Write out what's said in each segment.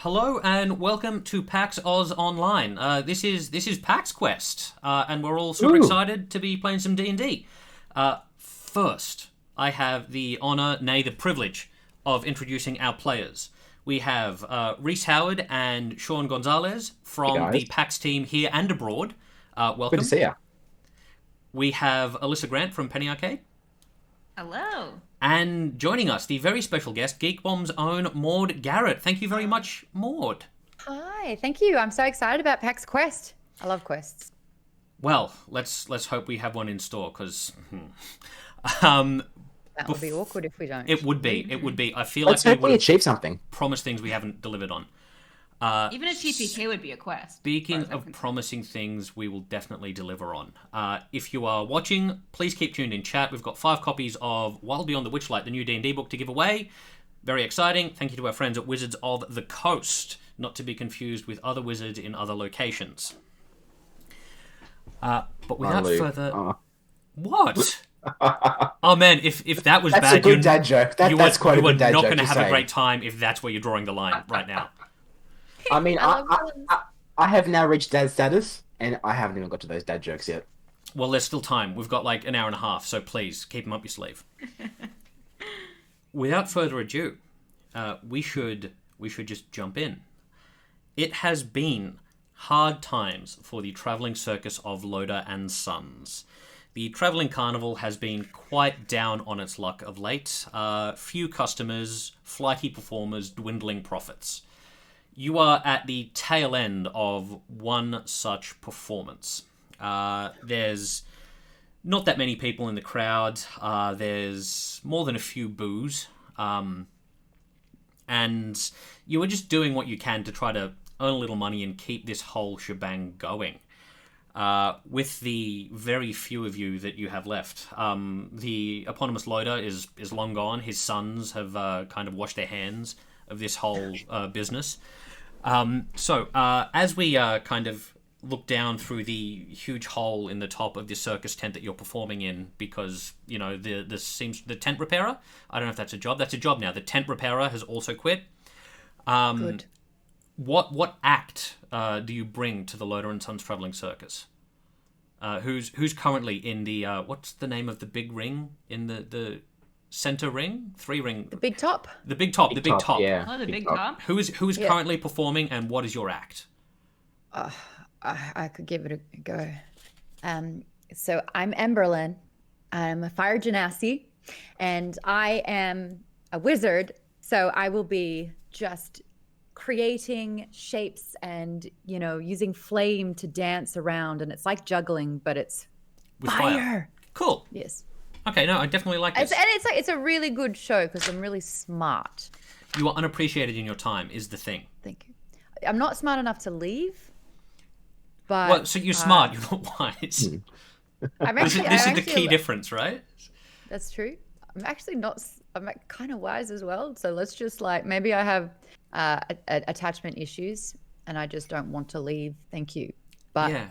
Hello and welcome to PAX Aus Online. This is PAX Quest, and we're all super excited to be playing some D&D. First, I have the honour, nay the privilege, of introducing our players. We have Reese Howard and Sean Gonzalez from the PAX team here and abroad. Welcome. Good to see you. We have Alyssa Grant from Penny Arcade. Hello. And joining us, the very special guest, Geek Bomb's own Maud Garrett. Thank you very much, Maud. Hi, thank you. I'm so excited about PAX Quest. I love quests. Well, let's hope we have one in store, because That would be awkward if we don't. It would be. I feel Let's like hope we achieve something. Promise things we haven't delivered on. Even a TPK would be a quest. Speaking of promising things, we will definitely deliver on. If you are watching, please keep tuned in chat. We've got 5 copies of Wild Beyond the Witchlight, the new D&D book, to give away. Very exciting. Thank you to our friends at Wizards of the Coast, not to be confused with other wizards in other locations. But without further... What? Oh man, if that was that's bad, a good dad joke. That's quite a good dad joke. You're not going to have a great time if that's where you're drawing the line right now. I mean, I have now reached dad status, and I haven't even got to those dad jokes yet. Well, there's still time. We've got like an hour and a half, so please keep them up your sleeve. Without further ado, we should just jump in. It has been hard times for the travelling circus of Loda and Sons. The travelling carnival has been quite down on its luck of late. Few customers, flighty performers, dwindling profits. You are at the tail end of one such performance. There's not that many people in the crowd. There's more than a few boos. And you are just doing what you can to try to earn a little money and keep this whole shebang going. With the very few of you that you have left. The eponymous Loda is long gone. His sons have kind of washed their hands of this whole business. So as we kind of look down through the huge hole in the top of this circus tent that you're performing in, because you know the tent repairer, I don't know if that's a job. That's a job now. The tent repairer has also quit. Good. What act do you bring to the Loda and Sons traveling circus? Who's currently in the what's the name of the big ring in the center ring? 3 ring. The big top. The big top. The big top. Yeah. Oh, the big top. Who is currently performing, and what is your act? I could give it a go. So I'm Emberlyn. I'm a fire genasi, and I am a wizard. So I will be just creating shapes and using flame to dance around, and it's like juggling, but it's With fire. Cool. Yes. Okay, no, I definitely like this. It's a really good show because I'm really smart. You are unappreciated in your time, is the thing. Thank you. I'm not smart enough to leave, but Well, so you're smart, you're not wise. I'm This actually, is the key difference, right? That's true. I'm actually not. I'm kind of wise as well. So let's just maybe I have attachment issues and I just don't want to leave. Thank you. But Yeah.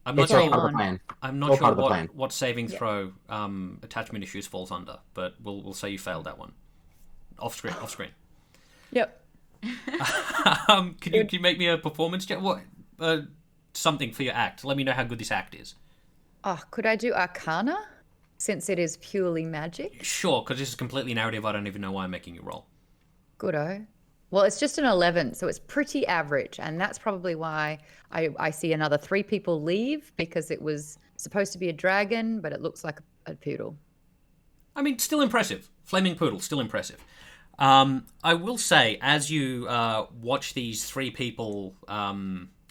I'm It's not all sure. part of the plan. I'm not All sure part of the plan. what saving throw attachment issues falls under, but we'll say you failed that one. Off screen. Yep. Can you make me a performance check? What something for your act? Let me know how good this act is. Oh, could I do Arcana since it is purely magic? Sure, because this is completely narrative. I don't even know why I'm making you roll. Goodo. Well, it's just an 11, so it's pretty average, and that's probably why I see another 3 people leave, because it was supposed to be a dragon, but it looks like a poodle. I mean, still impressive. Flaming poodle, still impressive. I will say, as you watch these 3 people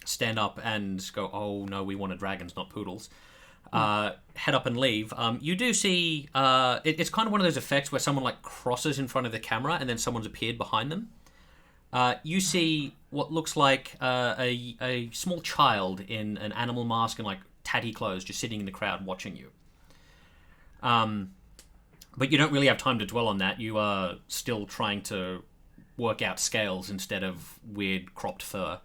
stand up and go, "Oh no, we wanted dragons, not poodles," head up and leave. You do see it's kind of one of those effects where someone like crosses in front of the camera and then someone's appeared behind them. You see what looks like a small child in an animal mask and like tatty clothes just sitting in the crowd watching you. But you don't really have time to dwell on that. You are still trying to work out scales instead of weird cropped fur.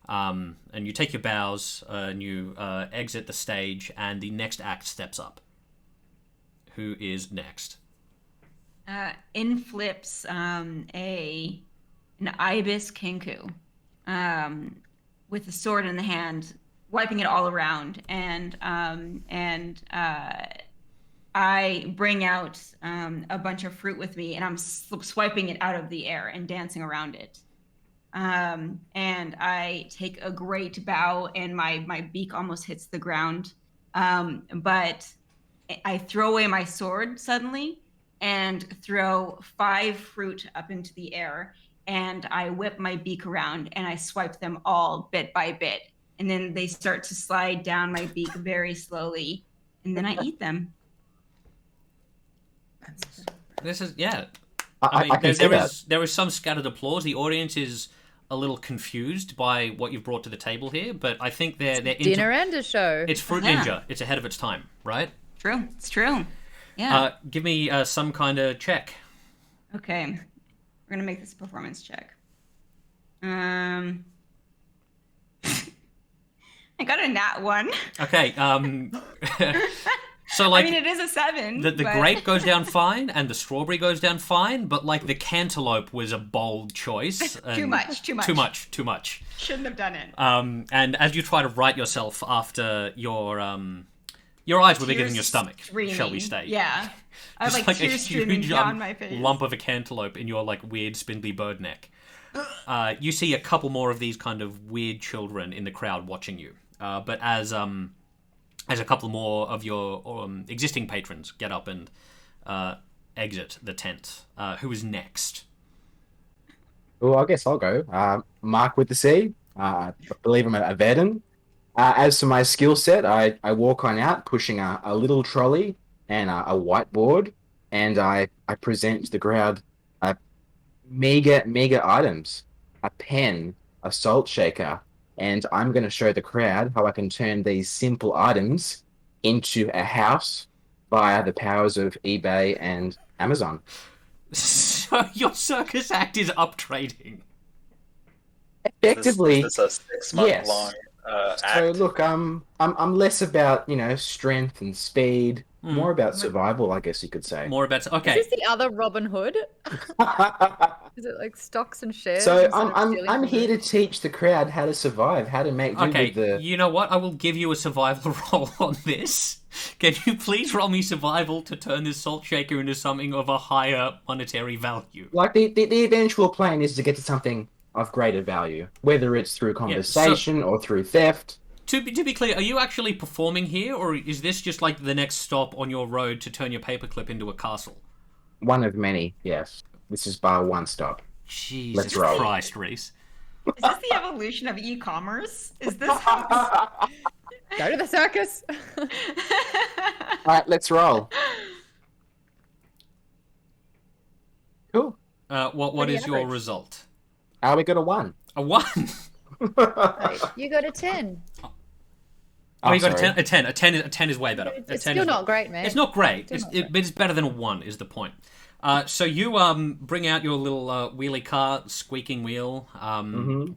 And you take your bows and you exit the stage, and the next act steps up. Who is next? In flips a an ibis kinku, with a sword in the hand, wiping it all around, and I bring out a bunch of fruit with me, and I'm swiping it out of the air and dancing around it. And I take a great bow, and my beak almost hits the ground. But I throw away my sword suddenly and throw 5 fruit up into the air, and I whip my beak around and I swipe them all bit by bit. And then they start to slide down my beak very slowly, and then I eat them. This is, yeah. I mean, there is some scattered applause. The audience is a little confused by what you've brought to the table here, but I think they're dinner and a show. It's Fruit Ninja. It's ahead of its time, right? True. It's true. Yeah. Give me some kind of check. Okay. We're gonna make this a performance check. I got a nat 1. Okay. So, like, I mean, it is a 7. The grape goes down fine, and the strawberry goes down fine, but, like, the cantaloupe was a bold choice. Too much. Too much. Shouldn't have done it. And as you try to right yourself after your eyes were bigger than your stomach, shall we say. Yeah. I have, like tears streaming down my face. Lump of a cantaloupe in your, like, weird spindly bird neck. You see a couple more of these kind of weird children in the crowd watching you. But as a couple more of your existing patrons get up and exit the tent, who is next? Well, I guess I'll go. Mark with the C. I believe I'm a Verdun. As for my skill set, I walk on out pushing a little trolley and a whiteboard, and I present to the crowd meager items, a pen, a salt shaker, and I'm going to show the crowd how I can turn these simple items into a house via the powers of eBay and Amazon. So your circus act is up trading. Effectively, this is a 6-month long act. So look, I'm less about strength and speed, more about survival, I guess you could say. More about okay. Is this the other Robin Hood? Is it like stocks and shares? So I'm here to teach the crowd how to survive, how to make do with the. You know what? I will give you a survival roll on this. Can you please roll me survival to turn this salt shaker into something of a higher monetary value? Like the eventual plan is to get to something of greater value, whether it's through conversation or through theft. To be clear, are you actually performing here, or is this just like the next stop on your road to turn your paperclip into a castle? One of many, yes. This is bar one stop. Jesus Let's roll. Christ, Reese. Is this the evolution of e-commerce? Is this how Go to the circus. All right, let's roll. Cool. What is your result? We got a 1. A 1? You got a 10. Oh, you got a 10. A 10 is way better. It's still not great, man. It's not great. But it's better than a 1 is the point. So you bring out your little wheelie car, squeaking wheel,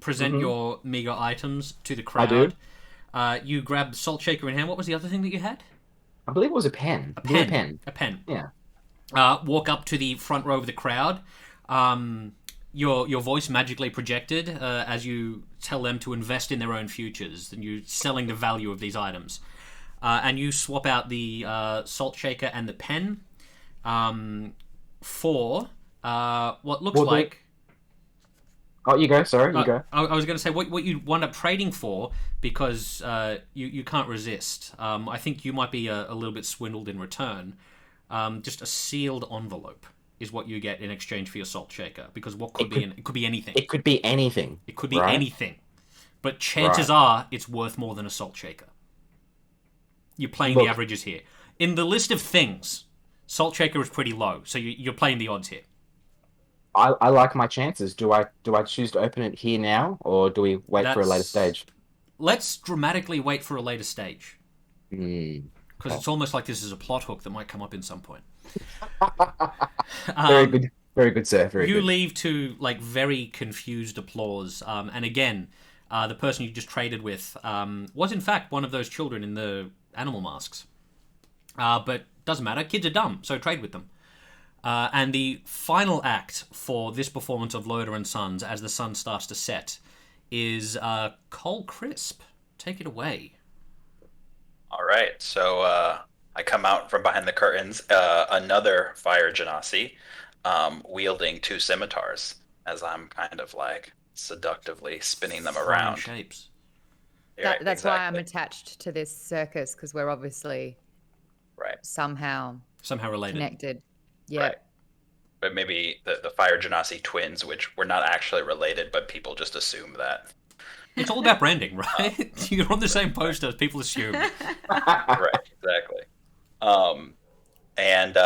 present your meager items to the crowd. I do. You grab the salt shaker in hand. What was the other thing that you had? I believe it was a pen. A pen. Yeah. Walk up to the front row of the crowd. Your voice magically projected as you tell them to invest in their own futures, and you're selling the value of these items. And you swap out the salt shaker and the pen for what looks like... Oh, you go. Sorry, you go. I was going to say what you wind up trading for, because you can't resist. I think you might be a little bit swindled in return. Just a sealed envelope is what you get in exchange for your salt shaker, because it could be anything. It could be anything. It could be anything, but chances are it's worth more than a salt shaker. You're playing the averages here. In the list of things, salt shaker is pretty low, so you're playing the odds here. I like my chances. Do I choose to open it here now, or do we wait for a later stage? Let's dramatically wait for a later stage. Because it's almost like this is a plot hook that might come up in some point. Very good, sir. You leave to like very confused applause, and again, the person you just traded with was in fact one of those children in the animal masks. But doesn't matter. Kids are dumb, so trade with them. And the final act for this performance of Loader and Sons, as the sun starts to set, is Cole Crisp. Take it away. All right, so I come out from behind the curtains, another fire genasi, wielding 2 scimitars, as I'm kind of like seductively spinning them Flying around. shapes. Yeah, That's why I'm exactly. attached to this circus, because we're obviously Right. somehow Related. connected. Yeah. Right. But maybe the fire genasi twins, which were not actually related, but people just assume that. It's all about branding, right? You're on the same poster, people assume. Right, exactly. And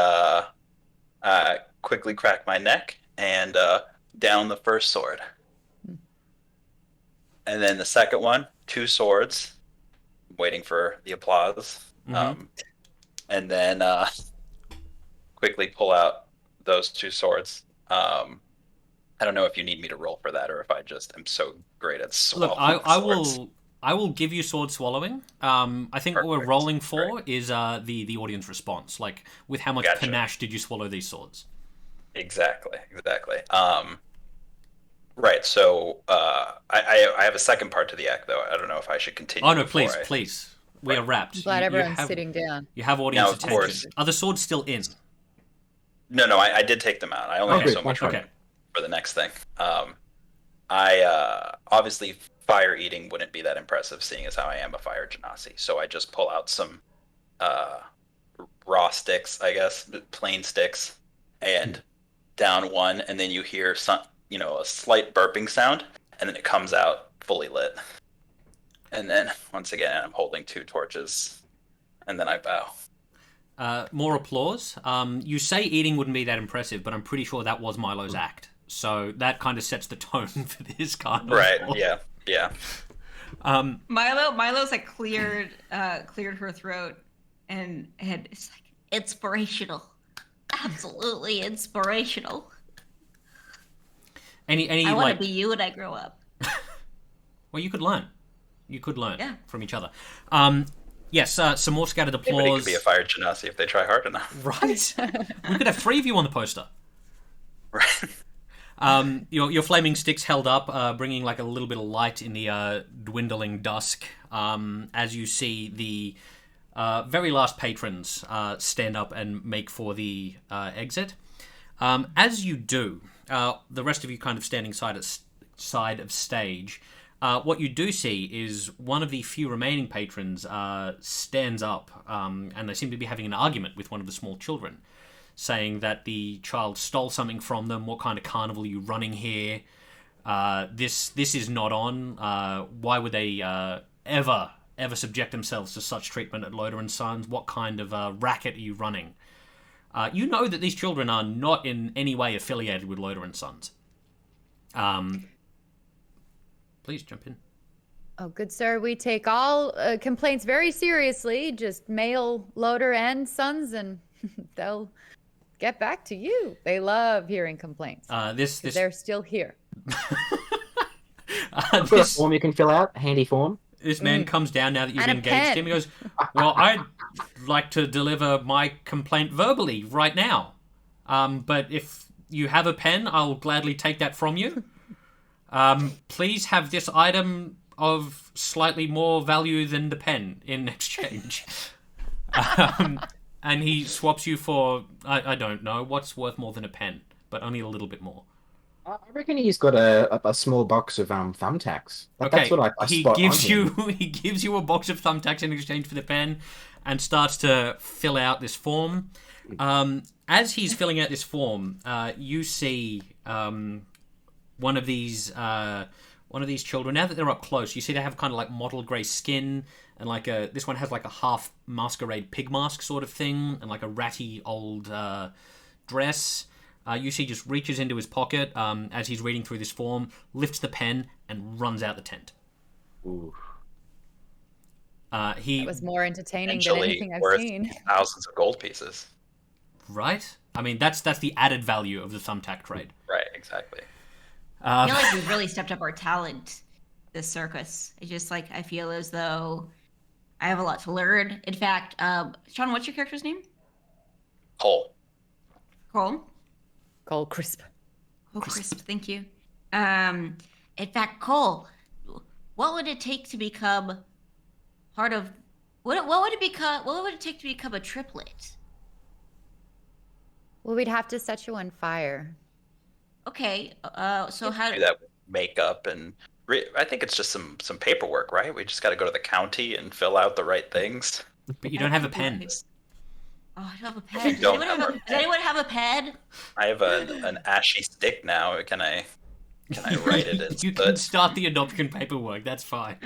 quickly crack my neck and down the first sword. And then the second one, 2 swords. Waiting for the applause. Mm-hmm. And then quickly pull out those 2 swords. I don't know if you need me to roll for that or if I just am so great at swallowing swords. I will give you sword swallowing. I think what we're Perfect. rolling for is the audience response. Like, with how much Gotcha. panache did you swallow these swords? Exactly. Right, so I have a second part to the act, though. I don't know if I should continue. Oh, no, before please. We are wrapped. I'm glad You everyone's have- sitting down. You have audience Now, of attention. course. Are the swords still in? No, I did take them out. I only have Okay, so much Okay. for the next thing. I obviously fire eating wouldn't be that impressive, seeing as how I am a fire genasi. So I just pull out some raw sticks, I guess, plain sticks, and down one, and then you hear some, a slight burping sound, and then it comes out fully lit. And then once again, I'm holding 2 torches, and then I bow. More applause. You say eating wouldn't be that impressive, but I'm pretty sure that was Milo's act. So that kind of sets the tone for this carnival. Right? Yeah. Milo's like cleared her throat and it's like inspirational, absolutely inspirational. Any I want like, to be you when I grow up. well, you could learn. Yeah. From each other. Yes, some more scattered Anybody applause. could be a fire genasi if they try hard enough. Right? We could have 3 of you on the poster. Right. Your flaming sticks held up, bringing like a little bit of light in the dwindling dusk. As you see the very last patrons stand up and make for the exit. As you do, the rest of you kind of standing side of stage. What you do see is one of the few remaining patrons stands up, and they seem to be having an argument with one of the small children, saying that the child stole something from them. What kind of carnival are you running here? This is not on. Why would they ever subject themselves to such treatment at Loader and Sons? What kind of racket are you running? You know that these children are not in any way affiliated with Loader and Sons. Please jump in. Oh, good sir, we take all complaints very seriously. Just mail Loader and Sons, and they'll get back to you. They love hearing complaints. They're still here. I've got a form you can fill out, a handy form. This man comes down now that you've And a engaged pen. him. He goes, well, I'd like to deliver my complaint verbally right now. But if you have a pen, I'll gladly take that from you. Please have this item of slightly more value than the pen in exchange. And he swaps you for, I don't know, what's worth more than a pen, but only a little bit more. I reckon he's got a small box of thumbtacks. That's what I he spot gives on him. he gives you a box of thumbtacks in exchange for the pen, and starts to fill out this form. As he's filling out this form, you see one of these children. Now that they're up close, you see they have kind of like mottled grey skin, and like this one has like a half masquerade pig mask sort of thing, and like a ratty old dress. You see just reaches into his pocket as he's reading through this form, lifts the pen, and runs out the tent. Ooh. He It was more entertaining than Potentially anything I've worth seen. thousands of gold pieces. right? I mean, that's the added value of the thumbtack trade. Right, exactly. I feel like we've really stepped up our talent this circus. It's just like I feel as though I have a lot to learn. In fact, Sean, what's your character's name? Cole. Cole? Cole Crisp. Oh, crisp. Thank you. In fact, Cole, what would it take to become part of what would it become? What would it take to become a triplet? Well, we'd have to set you on fire. Okay. So how? Do that with makeup and I think it's just some paperwork, right? We just got to go to the county and fill out the right things. But you don't have a pen. Oh, I don't have a pen. Does don't anyone have a pen? I have an ashy stick now. Can I write it in You can start the adoption paperwork. That's fine.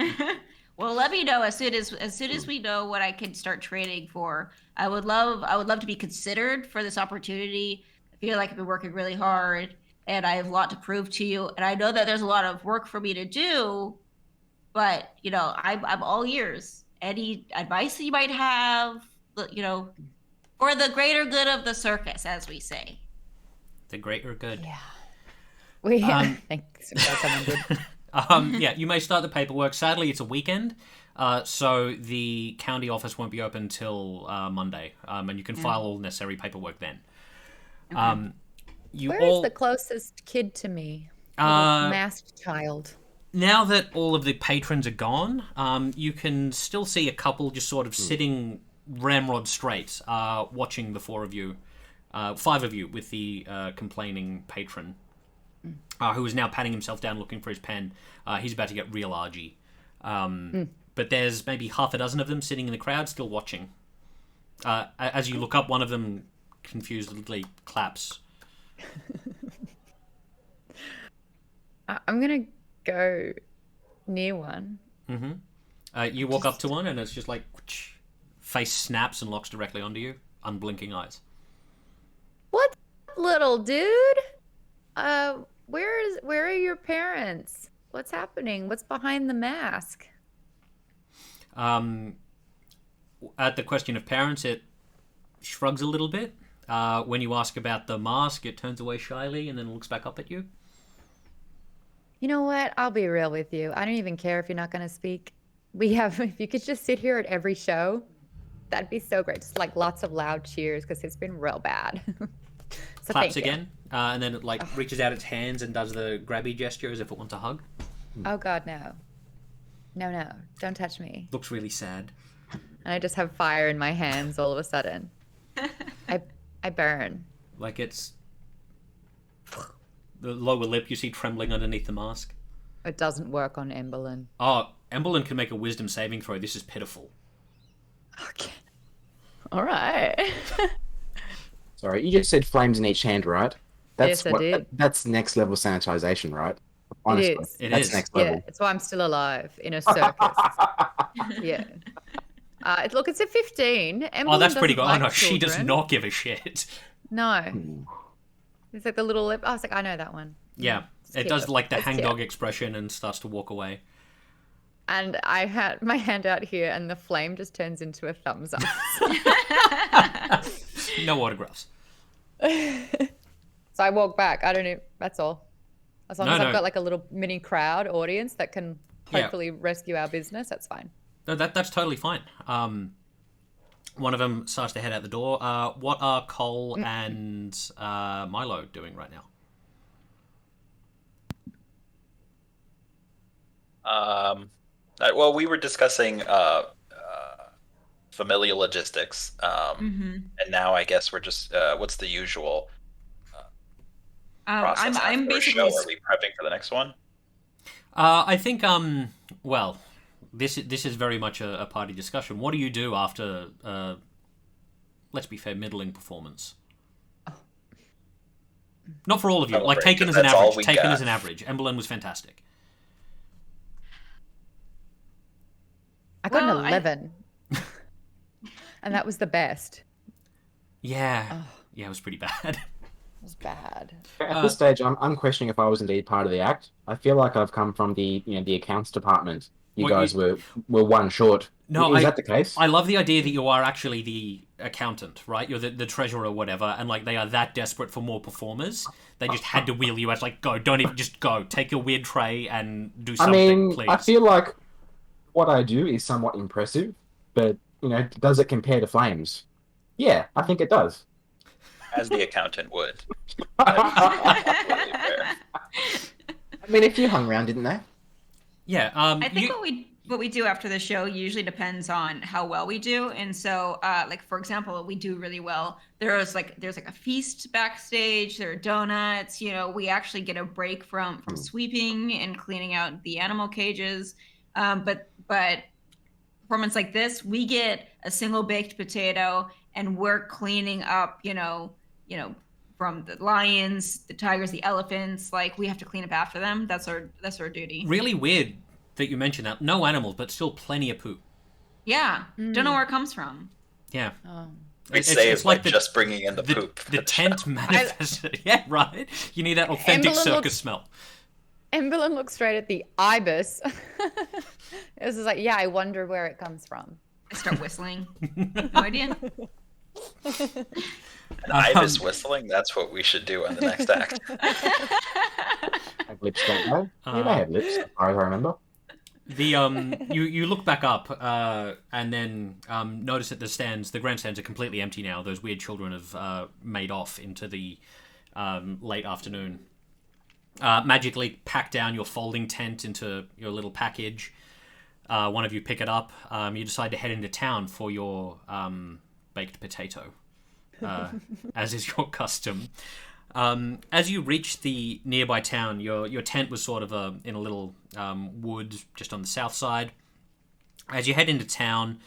Well, let me know as soon as we know what I can start training for. I would love to be considered for this opportunity. I feel like I've been working really hard, and I have a lot to prove to you. And I know that there's a lot of work for me to do, but I'm all ears. Any advice that you might have, for the greater good of the circus, as we say. The greater good. Yeah. We thanks. Someone did. Yeah, you may start the paperwork. Sadly, it's a weekend, so the county office won't be open till Monday, and you can file all necessary paperwork then. Okay. Where's the closest kid to me? Masked child. Now that all of the patrons are gone, you can still see a couple just sort of sitting ramrod straight, watching the five of you with the complaining patron. Who is now patting himself down looking for his pen. He's about to get real argy. But there's maybe half a dozen of them sitting in the crowd still watching. As you look up, one of them confusedly claps. I'm going to go near one. Mm-hmm. You walk up to one and it's just like... whoosh, face snaps and locks directly onto you. Unblinking eyes. What, little dude? Where are your parents? What's happening? What's behind the mask? At the question of parents, it shrugs a little bit. When you ask about the mask, it turns away shyly and then looks back up at you. You know what? I'll be real with you. I don't even care if you're not going to speak. If you could just sit here at every show, that'd be so great. Just like lots of loud cheers because it's been real bad. So Claps again, and then it reaches out its hands and does the grabby gesture as if it wants a hug. Oh God, no. No, don't touch me. Looks really sad. And I just have fire in my hands all of a sudden. I burn. Like it's... The lower lip you see trembling underneath the mask. It doesn't work on Emberlyn. Oh, Emberlyn can make a wisdom saving throw. This is pitiful. Okay. All right. Sorry, you just said flames in each hand, right? Yes, I did. That's next level sanitization, right? Honestly, It is. That's next level. Yeah, that's why I'm still alive in a circus. Yeah. Look, it's a 15. Oh, that's pretty good. Like oh, no, she does children. not give a shit. No. It's like the little lip. I was like, I know that one. Yeah, it does like the hangdog expression and starts to walk away. And I had my hand out here, and the flame just turns into a thumbs up. No autographs. So I walk back. I don't know. That's all. As long as I've got like a little mini crowd audience that can hopefully rescue our business, that's fine. No, that's totally fine. One of them starts to head out the door. What are Cole and Milo doing right now? Well, we were discussing familial logistics, and now I guess we're just what's the usual process I'm after a basically. show? Are we prepping for the next one? I think well, this is very much a party discussion. What do you do after let's be fair, middling performance? Not for all of you. Like taken as an average. Taken as an average. Emberlyn was fantastic. I got an 11. And that was the best. Yeah. Yeah, it was pretty bad. It was bad. At this stage, I'm questioning if I was indeed part of the act. I feel like I've come from the accounts department. You guys were one short. No, is that the case? I love the idea that you are actually the accountant, right? You're the treasurer or whatever, and like they are that desperate for more performers, they just had to wheel you out. Like, go, don't even, just go. Take your weird tray and do something, please. I feel like what I do is somewhat impressive, but does it compare to Flames? Yeah, I think it does. As the accountant would. That's totally fair. I mean, a few hung around, didn't they? Yeah. I think what we do after the show usually depends on how well we do. And so, like for example, we do really well. There's like a feast backstage. There are donuts. You know, we actually get a break from sweeping and cleaning out the animal cages. But performance like this, we get a single baked potato, and we're cleaning up. From the lions, the tigers, the elephants. Like we have to clean up after them. That's our duty. Really weird that you mentioned that. No animals, but still plenty of poop. Yeah, don't know where it comes from. Yeah. Oh. We saved like just bringing in the poop. The tent manifested. Yeah, right. You need that authentic circus smell. Emberlyn looks straight at the ibis. It was just like, yeah, I wonder where it comes from. I start whistling. No idea. An ibis whistling? That's what we should do on the next act. Have lips, don't they? Yeah, they have lips, as far as I remember. You look back up and then notice that the grandstands are completely empty now. Those weird children have made off into the late afternoon. Magically pack down your folding tent into your little package. One of you pick it up. You decide to head into town for your baked potato, as is your custom. As you reach the nearby town, your tent was sort of in a little wood just on the south side. As you head into town,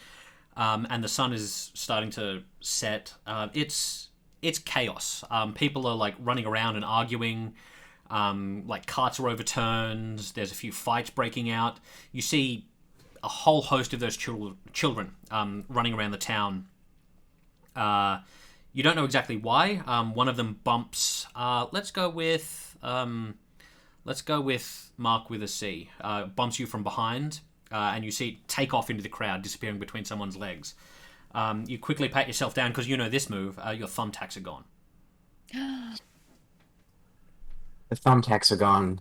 and the sun is starting to set, it's chaos. People are like running around and arguing. Like carts are overturned. There's a few fights breaking out. You see a whole host of those children running around the town. You don't know exactly why. One of them bumps. Let's go with Mark with a C. Bumps you from behind, and you see it take off into the crowd, disappearing between someone's legs. You quickly pat yourself down because you know this move. Your thumbtacks are gone. The thumbtacks are gone.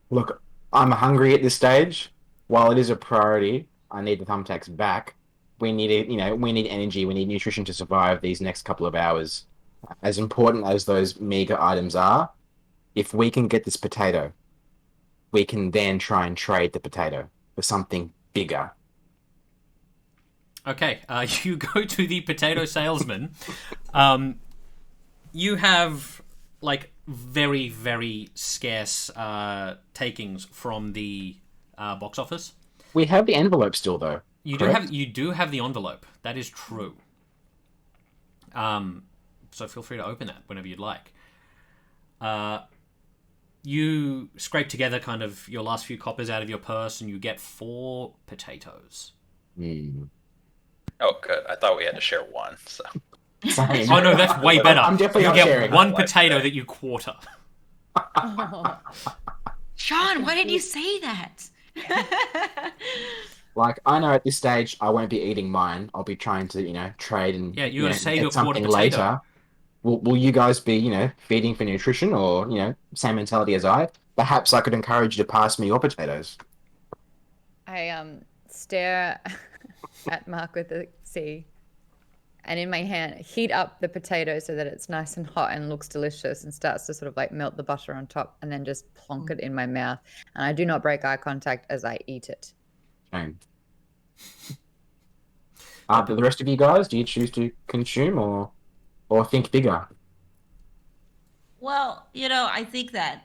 Look, I'm hungry at this stage. While it is a priority, I need the thumbtacks back. We need energy. We need nutrition to survive these next couple of hours. As important as those meager items are, if we can get this potato, we can then try and trade the potato for something bigger. Okay, you go to the potato salesman. You have like very, very scarce takings from the box office. We have the envelope still, though. You do have the envelope. That is true. So feel free to open that whenever you'd like. You scrape together kind of your last few coppers out of your purse, and you get 4 potatoes. Oh, good. I thought we had to share one. So. Oh no, that's way better. I'm definitely you not get sharing. one potato that you quarter. Sean, why did you say that? Like, I know at this stage I won't be eating mine. I'll be trying to, trade and you gotta save your get quarter something potato. later. Will you guys be, feeding for nutrition or, same mentality as I? Perhaps I could encourage you to pass me your potatoes. I stare at Mark with a C, and in my hand heat up the potato so that it's nice and hot and looks delicious, and starts to sort of like melt the butter on top, and then just plonk it in my mouth. And I do not break eye contact as I eat it. Shame. But the rest of you guys, do you choose to consume or think bigger? Well, I think that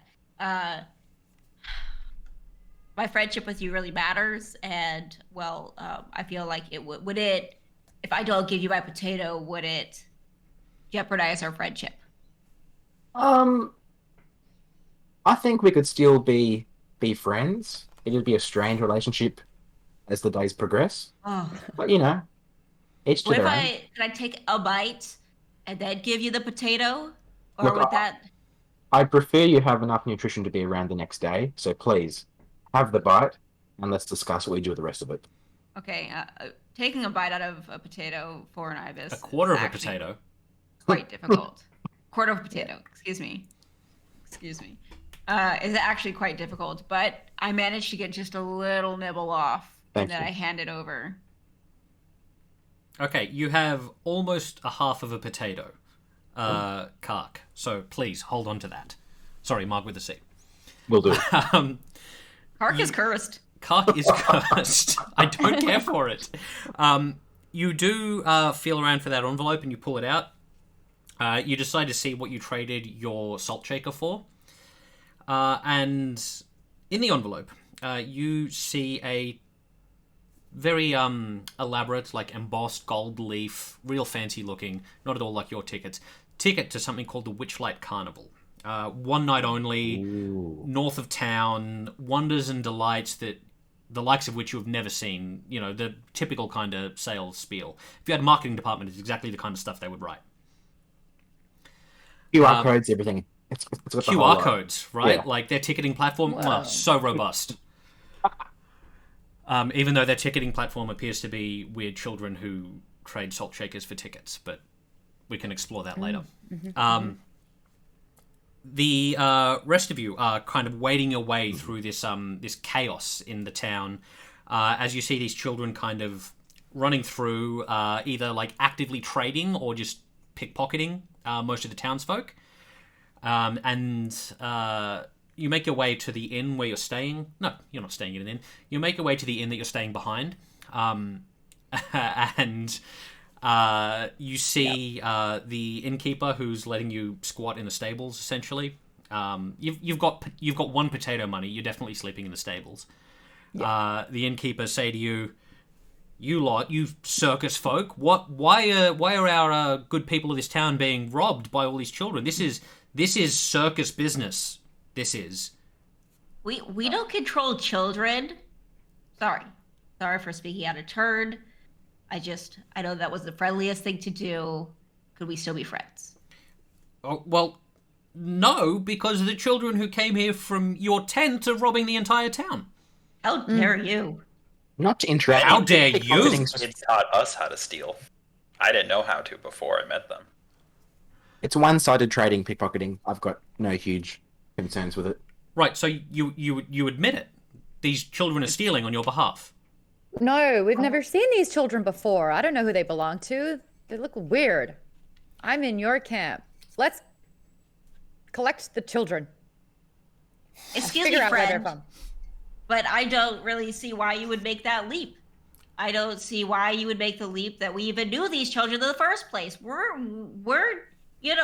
my friendship with you really matters, and I feel like it would it, if I don't give you my potato, would it jeopardize our friendship? I think we could still be friends. It would be a strange relationship as the days progress. Oh. But each to What if their own. can I take a bite and then give you the potato? Or Look, would that... I prefer you have enough nutrition to be around the next day, so please, have the bite, and let's discuss what we do with the rest of it. Okay, taking a bite out of a potato for an ibis. A quarter is of a actually potato. Quite difficult. Quarter of a potato, excuse me. Is actually quite difficult, but I managed to get just a little nibble off, and then I hand it over. Okay, you have almost a half of a potato. Kark. So please hold on to that. Sorry, Mark with a C. Will do. Kark is cursed. Kark is cursed. I don't care for it. You do feel around for that envelope and you pull it out. You decide to see what you traded your salt shaker for. And in the envelope, you see a very elaborate, like embossed gold leaf, real fancy looking, not at all like your ticket to something called the Witchlight Carnival. One night only, north of town, wonders and delights that the likes of which you have never seen. You know, the typical kind of sales spiel. If you had a marketing department, it's exactly the kind of stuff they would write. QR codes, everything. It's got the whole QR codes, right? Yeah. Like their ticketing platform, so robust. Even though their ticketing platform appears to be weird children who trade salt shakers for tickets, but we can explore that later. The rest of you are kind of wading your way through this this chaos in the town as you see these children kind of running through, either like actively trading or just pickpocketing most of the townsfolk. And you make your way to the inn where you're staying. No, you're not staying in an inn. You make your way to the inn that you're staying behind. And you see the innkeeper who's letting you squat in the stables, essentially. You've got one potato money. You're definitely sleeping in the stables. Yeah. The innkeeper say to you, you circus folk, why are our good people of this town being robbed by all these children? This is circus business. This is. We don't control children. Sorry for speaking out of turn. I know that was the friendliest thing to do. Could we still be friends? Oh, well, no, because the children who came here from your tent are robbing the entire town. How dare you? Not to interrupt. How dare you? Kids taught us how to steal. I didn't know how to before I met them. It's one-sided trading, pickpocketing. I've got no huge concerns with it. Right, so you admit it. These children are stealing on your behalf. No, we've never seen these children before. I don't know who they belong to. They look weird. I'm in your camp. Let's collect the children. Excuse Figure me, out where they're friend. from. But I don't really see why you would make that leap. I don't see why you would make the leap that we even knew these children in the first place. We're here.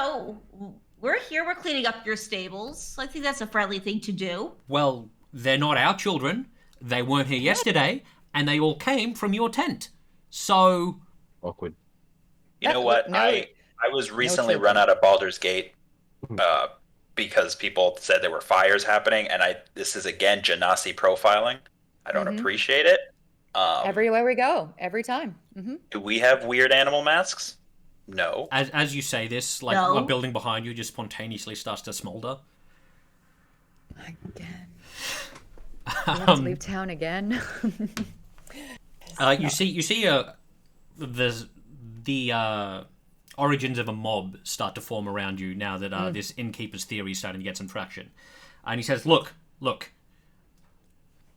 We're cleaning up your stables. I think that's a friendly thing to do. Well, they're not our children. They weren't here yesterday, and they all came from your tent. So Awkward. You know what? No. I was recently children. run out of Baldur's Gate because people said there were fires happening, and this is again Genasi profiling. I don't appreciate it. Everywhere we go, every time. Do we have weird animal masks? No. as you say this, like No. a building behind you just spontaneously starts to smolder. Again. We have to leave town again. You see the origins of a mob start to form around you now that this innkeeper's theory is starting to get some traction. And he says, look,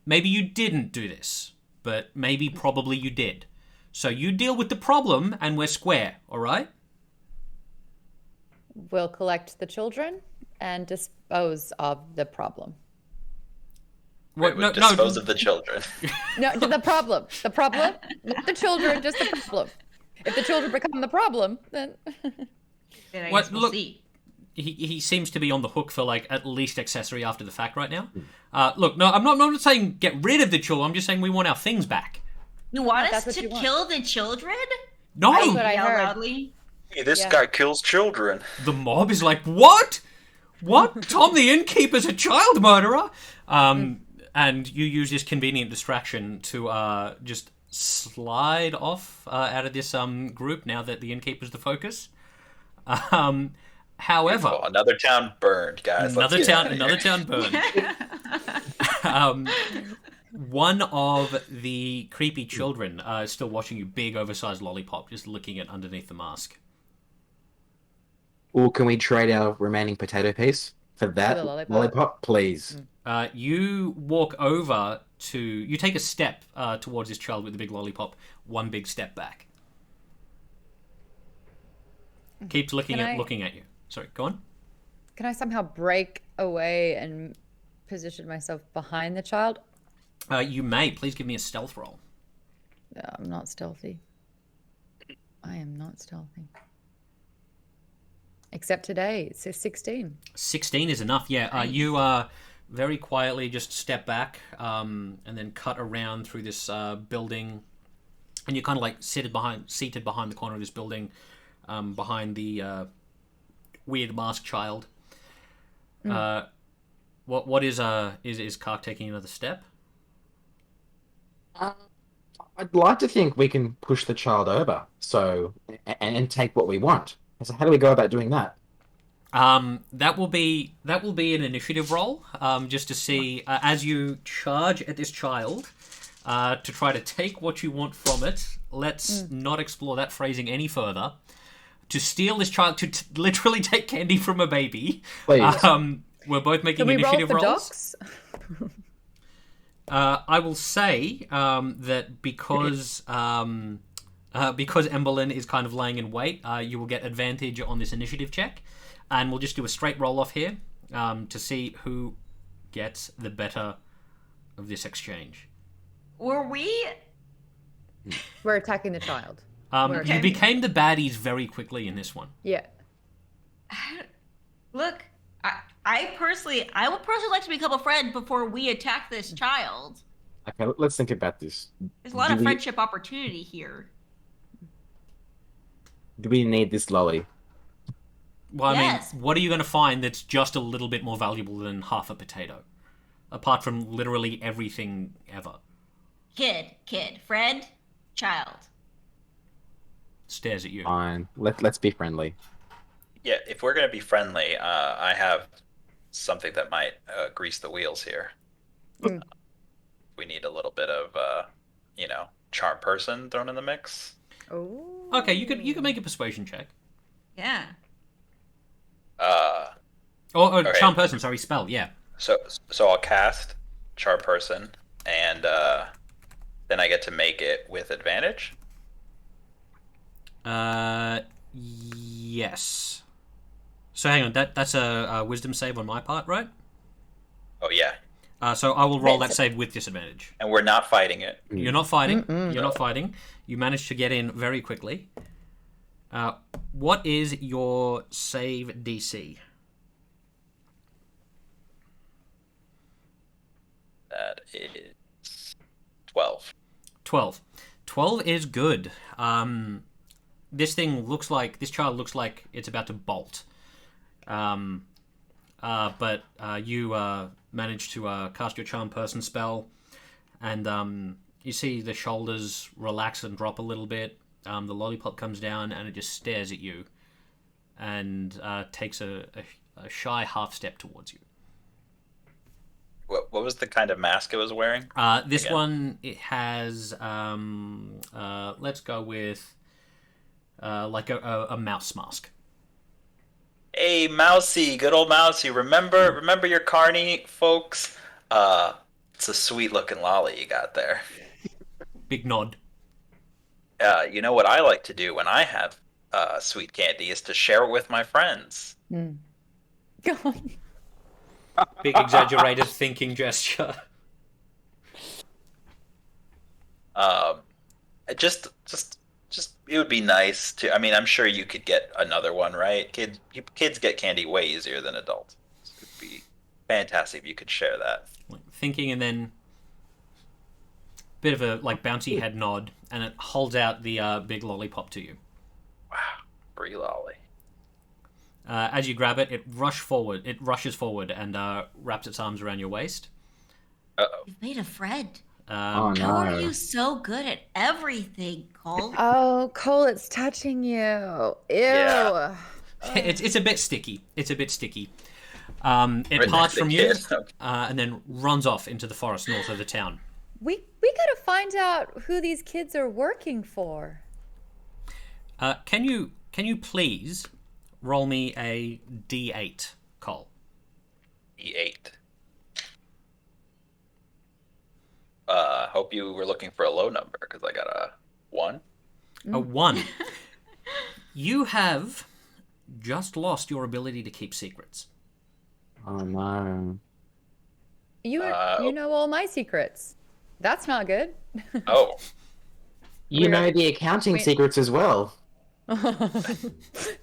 maybe you didn't do this, but maybe probably you did. So you deal with the problem and we're square, all right? We'll collect the children and dispose of the problem. What, Would dispose of the children. No, the problem. The problem, not the children, just the problem. If the children become the problem, then Then I What- guess we'll look- see. He seems to be on the hook for like at least accessory after the fact right now. Look, no, I'm not saying get rid of the children. I'm just saying we want our things back. You want That's us what to you want. kill the children? No, That's what I Yell heard. loudly. Hey, this Yeah. guy kills children. the mob is like, what? Tom the innkeeper's a child murderer. And you use this convenient distraction to just slide off out of this group now that the innkeeper's the focus. However, Oh, another town burned, guys. Let's another get out town, of here. burned. One of the creepy children is still watching you, big, oversized lollipop, just licking it underneath the mask. Or can we trade our remaining potato piece for that the lollipop? lollipop, please? You walk over to... You take a step towards this child with the big lollipop, one big step back. keeps looking Can at you. Sorry, go on. Can I somehow break away and position myself behind the child? You may. Please give me a stealth roll. No, I'm not stealthy. I am not stealthy. Except today, it's a 16. 16 is enough, yeah. Nice. You very quietly just step back and then cut around through this building. And you're kind of like seated behind the corner of this building, behind the weird masked child. What is Kark taking another step? I'd like to think we can push the child over, and take what we want. So how do we go about doing that? That will be an initiative roll, just to see as you charge at this child to try to take what you want from it. Let's not explore that phrasing any further. To steal this child, to literally take candy from a baby. Please. We're both making Can we roll initiative for rolls. docs? I will say that because Emberlyn is kind of laying in wait, you will get advantage on this initiative check, and we'll just do a straight roll off here to see who gets the better of this exchange. Were we? We're attacking the child. You became the baddies very quickly in this one. Yeah. Look, I would personally like to become a friend before we attack this child. Okay, let's think about this. There's a lot Do of we- friendship opportunity here. Do we need this lolly? Well, I Yes. mean, what are you going to find that's just a little bit more valuable than half a potato? Apart from literally everything ever. Kid, friend, child. Stares at you. Fine. Let's be friendly. Yeah, if we're gonna be friendly, I have something that might grease the wheels here. We need a little bit of, charm person thrown in the mix. Oh. Okay, you could make a persuasion check. Yeah. Or Okay. charm person, sorry, spell, yeah. So I'll cast charm person, and then I get to make it with advantage. Yes. So hang on, that's a wisdom save on my part, right? Oh yeah, So I will roll that save with disadvantage. and we're not fighting it. You're not fighting. You're not fighting. You managed to get in very quickly. What is your save DC? That is 12. 12. 12 is good. This child looks like it's about to bolt. But you manage to cast your charm person spell, and you see the shoulders relax and drop a little bit. The lollipop comes down and it just stares at you, and takes a shy half step towards you. What was the kind of mask it was wearing? This Again. one, it has let's go with like a mouse mask. Hey, Mousy, good old Mousy. Remember your carny, folks? It's a sweet looking lolly you got there. Big nod. You know what I like to do when I have sweet candy is to share it with my friends. God. Big exaggerated thinking gesture. Just it would be nice to. I mean, I'm sure you could get another one, right? Kids get candy way easier than adults. It would be fantastic if you could share that. Thinking, and then bit of a like bouncy head nod, and it holds out the big lollipop to you. Wow, free lolly. As you grab it, it rushes forward and wraps its arms around your waist. Uh-oh. You've made a friend. Oh no. How are you so good at everything, Cole? Oh, Cole, it's touching you. Ew. Yeah. It's a bit sticky. It Right parts next to from you, kid. and then runs off into the forest north of the town. We gotta find out who these kids are working for. Can you please roll me a D8, Cole? E8. Hope you were looking for a low number because I got a 1. A 1. You have just lost your ability to keep secrets. Oh no. You know all my secrets. That's not good. Oh, You know the accounting Wait. secrets as well.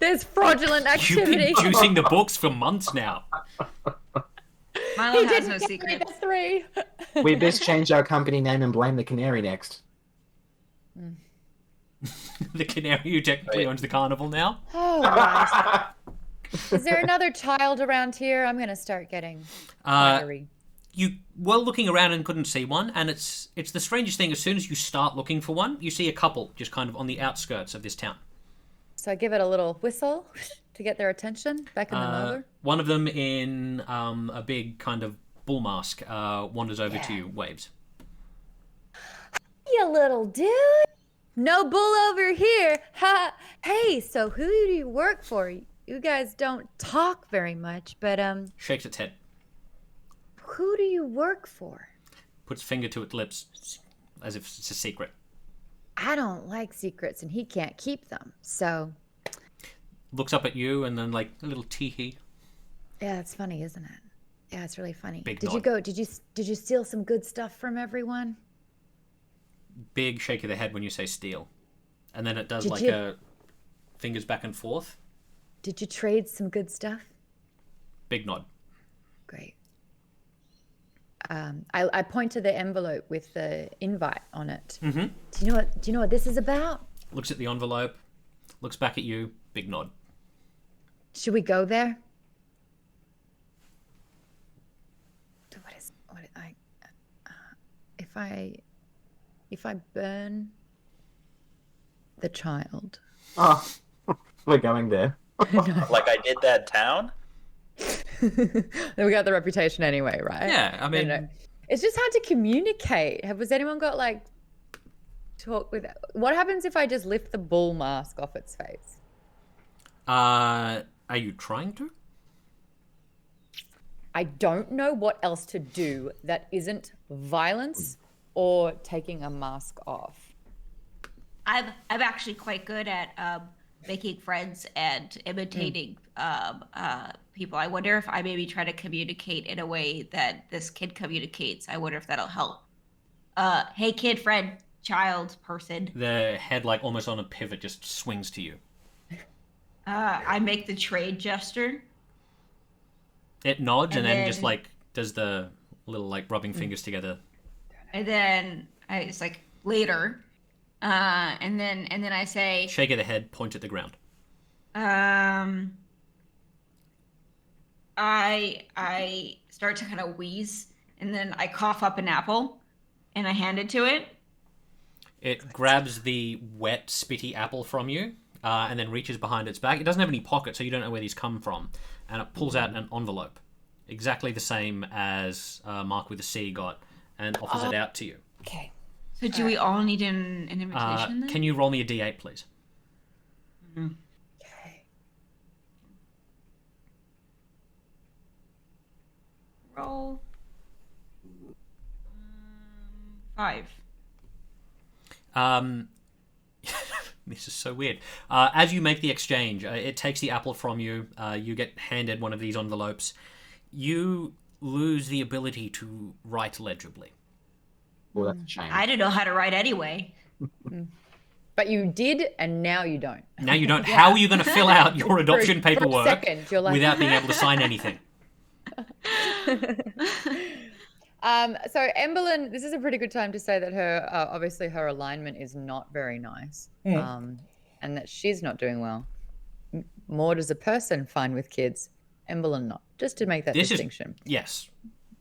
There's fraudulent You've been activity. juicing the books for months now. Milo He has didn't no get me secrets. the 3. We best change our company name and blame the canary next. The canary who technically Wait. owns the carnival now. Oh, right. Is there another child around here? I'm gonna start getting fiery. You were looking around and couldn't see one, and it's the strangest thing. As soon as you start looking for one, you see a couple just kind of on the outskirts of this town. So I give it a little whistle to get their attention, beckon them over. One of them in a big kind of bull mask wanders over to Yeah. you, waves. You little dude. No bull over here. Ha. Hey, so who do you work for? You guys don't talk very much, but Shakes its head, who do you work for? puts finger to its lips, as if it's a secret. I don't like secrets, and he can't keep them. So Looks up at you and then like a little tee-hee. yeah, it's funny, isn't it? Yeah, it's really funny. Big Did you nod. go? Did you steal some good stuff from everyone? Big shake of the head when you say steal, and then it does Did like you- a fingers back and forth. Did you trade some good stuff? Big nod. Great. I point to the envelope with the invite on it. Mm-hmm. Do you know what this is about? Looks at the envelope, looks back at you. Big nod. Should we go there? If I burn the child. Oh, we're going there. like I did that town? Then we got the reputation anyway, right? Yeah, I mean, No. It's just hard to communicate. Has anyone got like talk with? What happens if I just lift the bull mask off its face? are you trying to? I don't know what else to do that isn't violence or taking a mask off. I'm actually quite good at making friends and imitating people. I wonder if I maybe try to communicate in a way that this kid communicates. I wonder if that'll help. Hey, kid, friend, child, person. The head, like almost on a pivot, just swings to you. I make the trade gesture. It nods and And then just then- like does the little like rubbing fingers together. And then it's like later. And then I say, Shake of the head, point at the ground. I start to kind of wheeze, and then I cough up an apple, and I hand it to it. It grabs the wet, spitty apple from you, and then reaches behind its back. It doesn't have any pockets, so you don't know where these come from. And it pulls out an envelope, exactly the same as Mark with the C got, and offers it out to you. Okay. So do we all need an invitation then? Can you roll me a d8, please? Okay. Roll. 5. This is so weird. As you make the exchange, it takes the apple from you. You get handed one of these envelopes. You lose the ability to write legibly. Well, that's a shame. I didn't know how to write anyway. But you did, and now you don't. Now you don't. How are you going to fill out your adoption For a paperwork second, you're like, without being able to sign anything? So Emberlyn, this is a pretty good time to say that her, obviously her alignment is not very nice, and that she's not doing well. Maud is a person fine with kids, Emberlyn not. Just to make that This is- distinction. Yes.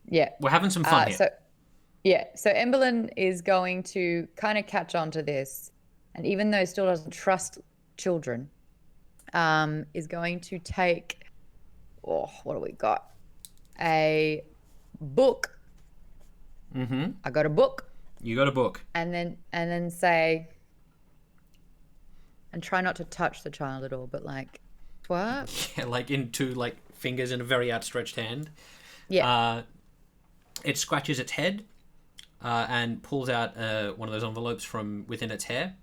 Yeah. We're having some fun here. So Emberlyn is going to kind of catch on to this, and even though still doesn't trust children, is going to take, what do we got? A book. Mm-hmm. I got a book, You got a book. and then say, and try not to touch the child at all, but like, what? Yeah, like into like fingers in a very outstretched hand. Yeah. It scratches its head and pulls out one of those envelopes from within its hair.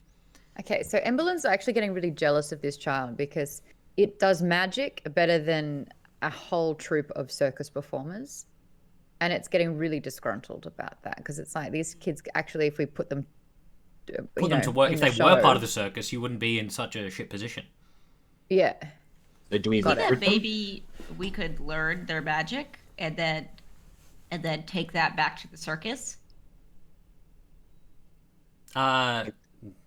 Okay, so Emberlyn's actually getting really jealous of this child because it does magic better than a whole troupe of circus performers. And it's getting really disgruntled about that because it's like these kids actually, if we put them, Put them to work. in If the they were show- part of the circus, you wouldn't be in such a shit position. yeah, So do we Got it. recruit them? Maybe we could learn their magic and then take that back to the circus.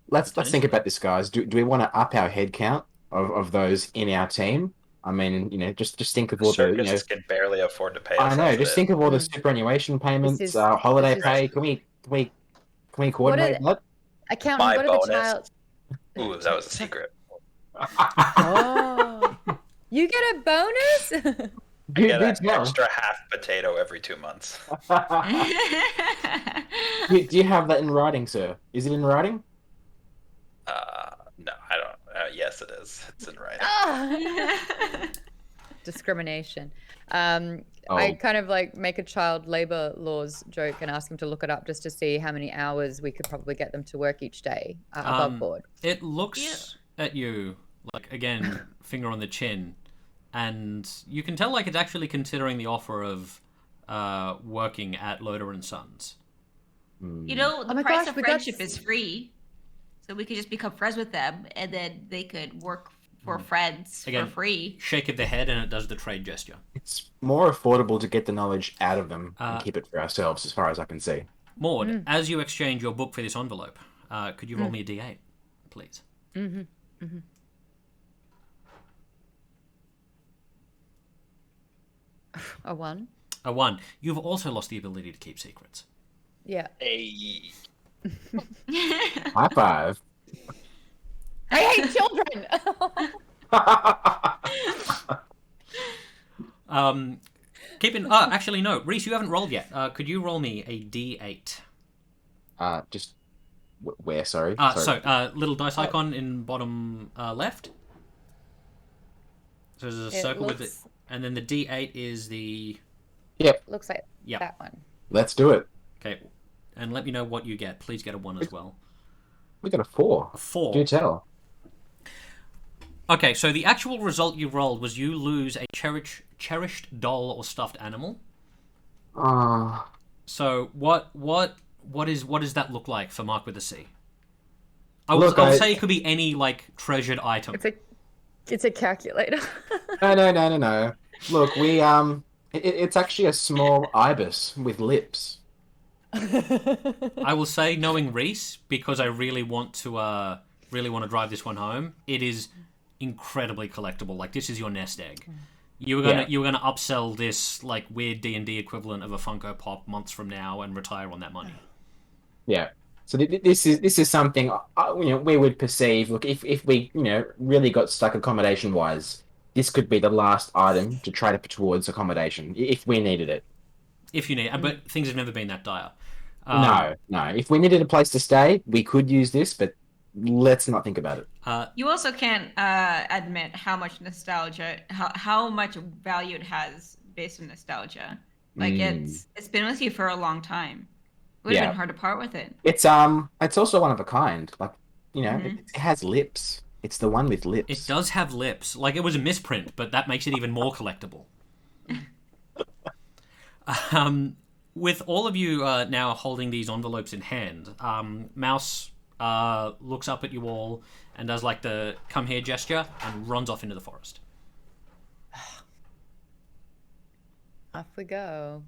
Let's think about this, guys. Do we want to up our head count of those in our team? I mean, just think of all the, Circus can barely afford to pay us. I know. as Just it think of all the Mm. superannuation payments, is- holiday this is- pay. Can we coordinate that? accountant. My What are the bonus. child? Ooh, that was a secret. Oh, you get a bonus. I get an tell. extra half potato every 2 months. Do you have that in writing, sir? Is it in writing? No, I don't. Yes, it is. It's in writing. Ah. Discrimination. I Oh. kind of like make a child labor laws joke and ask them to look it up just to see how many hours we could probably get them to work each day above board. It looks at you, like, again, finger on the chin, and you can tell, like, it's actually considering the offer of working at Loader and Sons. You know, the Oh my price gosh, of we got friendship is free. So we could just become friends with them and then they could work for friends Again, for free. Shake of the head, and it does the trade gesture. It's more affordable to get the knowledge out of them and Uh, keep it for ourselves, as far as I can see. Maud, as you exchange your book for this envelope, could you roll me a d8, please? A one. A 1. You've also lost the ability to keep secrets. Yeah. Hey. High five. I hate children. Actually, no. Reese, you haven't rolled yet. Could you roll me a d8? Just where? Sorry. Little dice icon in bottom left. So there's a circle with it. And then the d8 is the... Yep. Looks like Yeah. that one. Let's do it. Okay. And let me know what you get. Please get a 1 as well. We got a 4. A 4. Do tell. Okay, so the actual result you rolled was you lose a cherished doll or stuffed animal. So what does that look like for Mark with a C? I would say it could be any, like, treasured item. It's a calculator. No. Look, it's actually a small ibis with lips. I will say, knowing Reese, because I really want to drive this one home, it is incredibly collectible. Like, this is your nest egg. You were gonna upsell this, like, weird D&D equivalent of a Funko Pop months from now and retire on that money. Yeah. So this is something we would perceive. Look, if we really got stuck accommodation wise, this could be the last item to try to put towards accommodation if we needed it. If you need, but things have never been that dire. No. If we needed a place to stay, we could use this, but let's not think about it. You also can't admit how much nostalgia, how much value it has based on nostalgia. Like it's been with you for a long time. It would have been hard to part with it. It's also one of a kind. Like it has lips. It's the one with lips. It does have lips. Like, it was a misprint, but that makes it even more collectible. With all of you now holding these envelopes in hand, Mouse looks up at you all and does, like, the come here gesture and runs off into the forest. Off we go.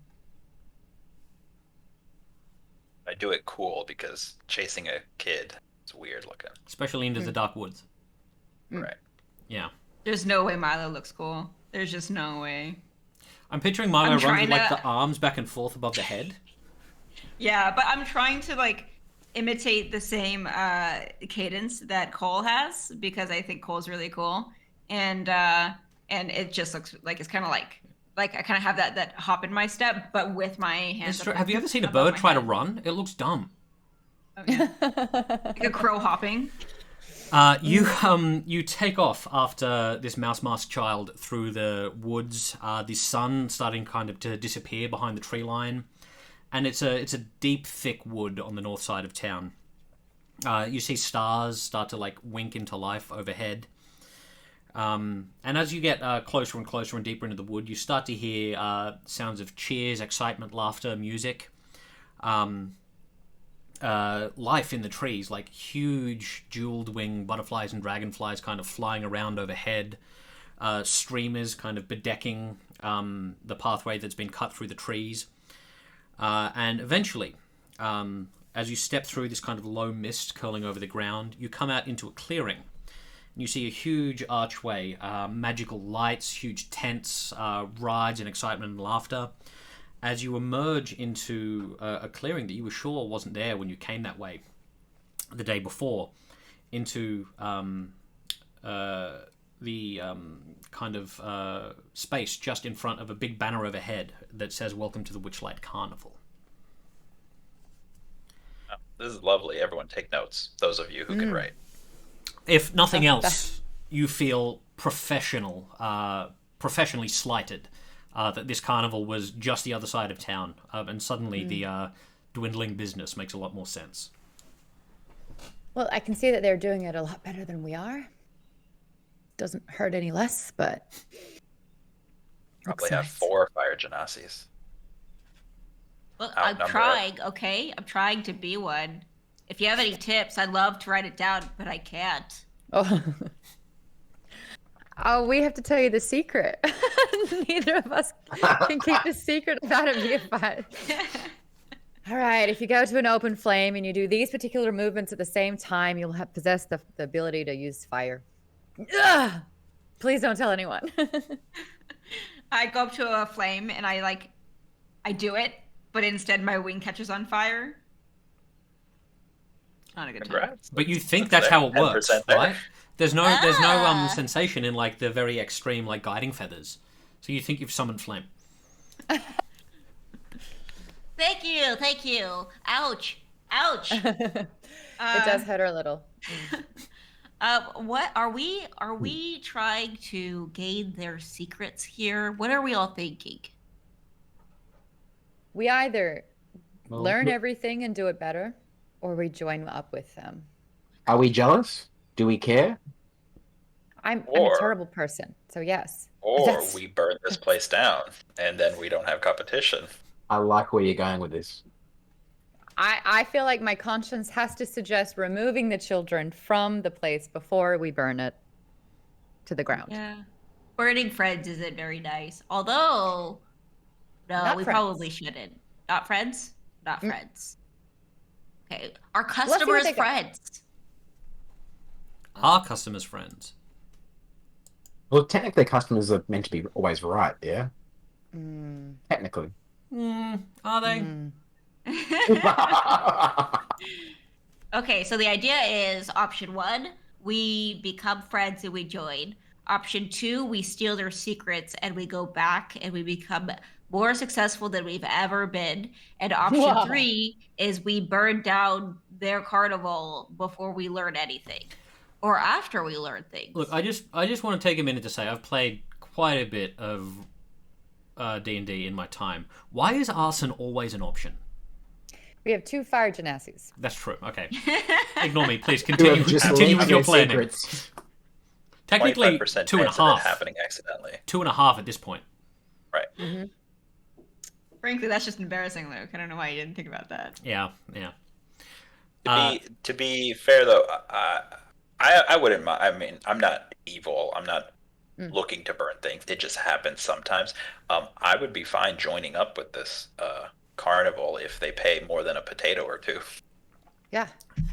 I do it cool because chasing a kid is weird looking. Especially into the dark woods. Right. Yeah. There's no way Milo looks cool. There's just no way. I'm picturing Milo runs trying with, like, to- the arms back and forth above the head. Yeah, but I'm trying to, like, imitate the same cadence that Cole has because I think Cole's really cool, and it just looks like it's kind of like I kind of have that hop in my step, but with my hands. Have you ever seen a above bird my try to head. run? It looks dumb. Oh, yeah. Like a crow hopping. You take off after this mouse mask child through the woods. The sun starting kind of to disappear behind the tree line, and it's a deep, thick wood on the north side of town. You see stars start to, like, wink into life overhead. And as you get closer and closer and deeper into the wood, you start to hear sounds of cheers, excitement, laughter, music. Life in the trees, like huge jeweled wing butterflies and dragonflies kind of flying around overhead. Streamers kind of bedecking the pathway that's been cut through the trees. And eventually, as you step through this kind of low mist curling over the ground, you come out into a clearing. You see a huge archway, magical lights, huge tents, rides and excitement and laughter. As you emerge into a clearing that you were sure wasn't there when you came that way the day before, into the kind of space just in front of a big banner overhead that says, "Welcome to the Witchlight Carnival." Oh, this is lovely. Everyone take notes, those of you who can write. If nothing else, you feel professionally slighted that this carnival was just the other side of town, and suddenly the dwindling business makes a lot more sense. Well, I can see that they're doing it a lot better than we are. Doesn't hurt any less, but Probably looks have nice. 4 fire genasis. Well, I'm Outnumber trying, okay? I'm trying to be one. If you have any tips, I'd love to write it down, but I can't. Oh. Oh, we have to tell you the secret. Neither of us can keep the secret about it being fun. All right, if you go to an open flame and you do these particular movements at the same time, you'll possess the ability to use fire. Ugh! Please don't tell anyone. I go up to a flame and I do it, but instead my wing catches on fire. Not a good time. Congrats. But you think that's how it works, 10% there. right? There's no sensation in like the very extreme like guiding feathers. So you think you've summoned flame. Thank you. Ouch. It does hurt her a little. What are we trying to gain their secrets here? What are we all thinking? We either Well, learn look- everything and do it better, or we join up with them. Are we jealous? Do we care? I'm Or- a terrible person, so yes. Or That's- we burn this place down, and then we don't have competition. I like where you're going with this. I feel like my conscience has to suggest removing the children from the place before we burn it to the ground. Yeah. Burning friends isn't very nice. Although, no, Not we friends. probably shouldn't. Not friends? Not Mm. friends. Okay. Our see what customers' they got. friends. Our customers' friends. Well, technically, customers are meant to be always right, yeah? Mm, Technically. Are they? mm. Okay, so the idea is option 1, we become friends and we join. Option 2, we steal their secrets and we go back and we become more successful than we've ever been. And option Wow. 3 is we burn down their carnival before we learn anything. Or after we learn things. Look, I just want to take a minute to say I've played quite a bit of D&D in my time. Why is arson always an option? We have 2 fire genasis. That's true. Okay. Ignore me, please. You Continue have just with leaked your their planning. secrets. Technically, 25% 2.5. chance of it happening accidentally. 2.5 at this point. Right. Mm-hmm. Frankly, that's just embarrassing, Luke. I don't know why you didn't think about that. Yeah. To be fair, though, I wouldn't mind. I mean, I'm not evil. I'm not looking to burn things. It just happens sometimes. I would be fine joining up with this carnival if they pay more than a potato or 2. Yeah.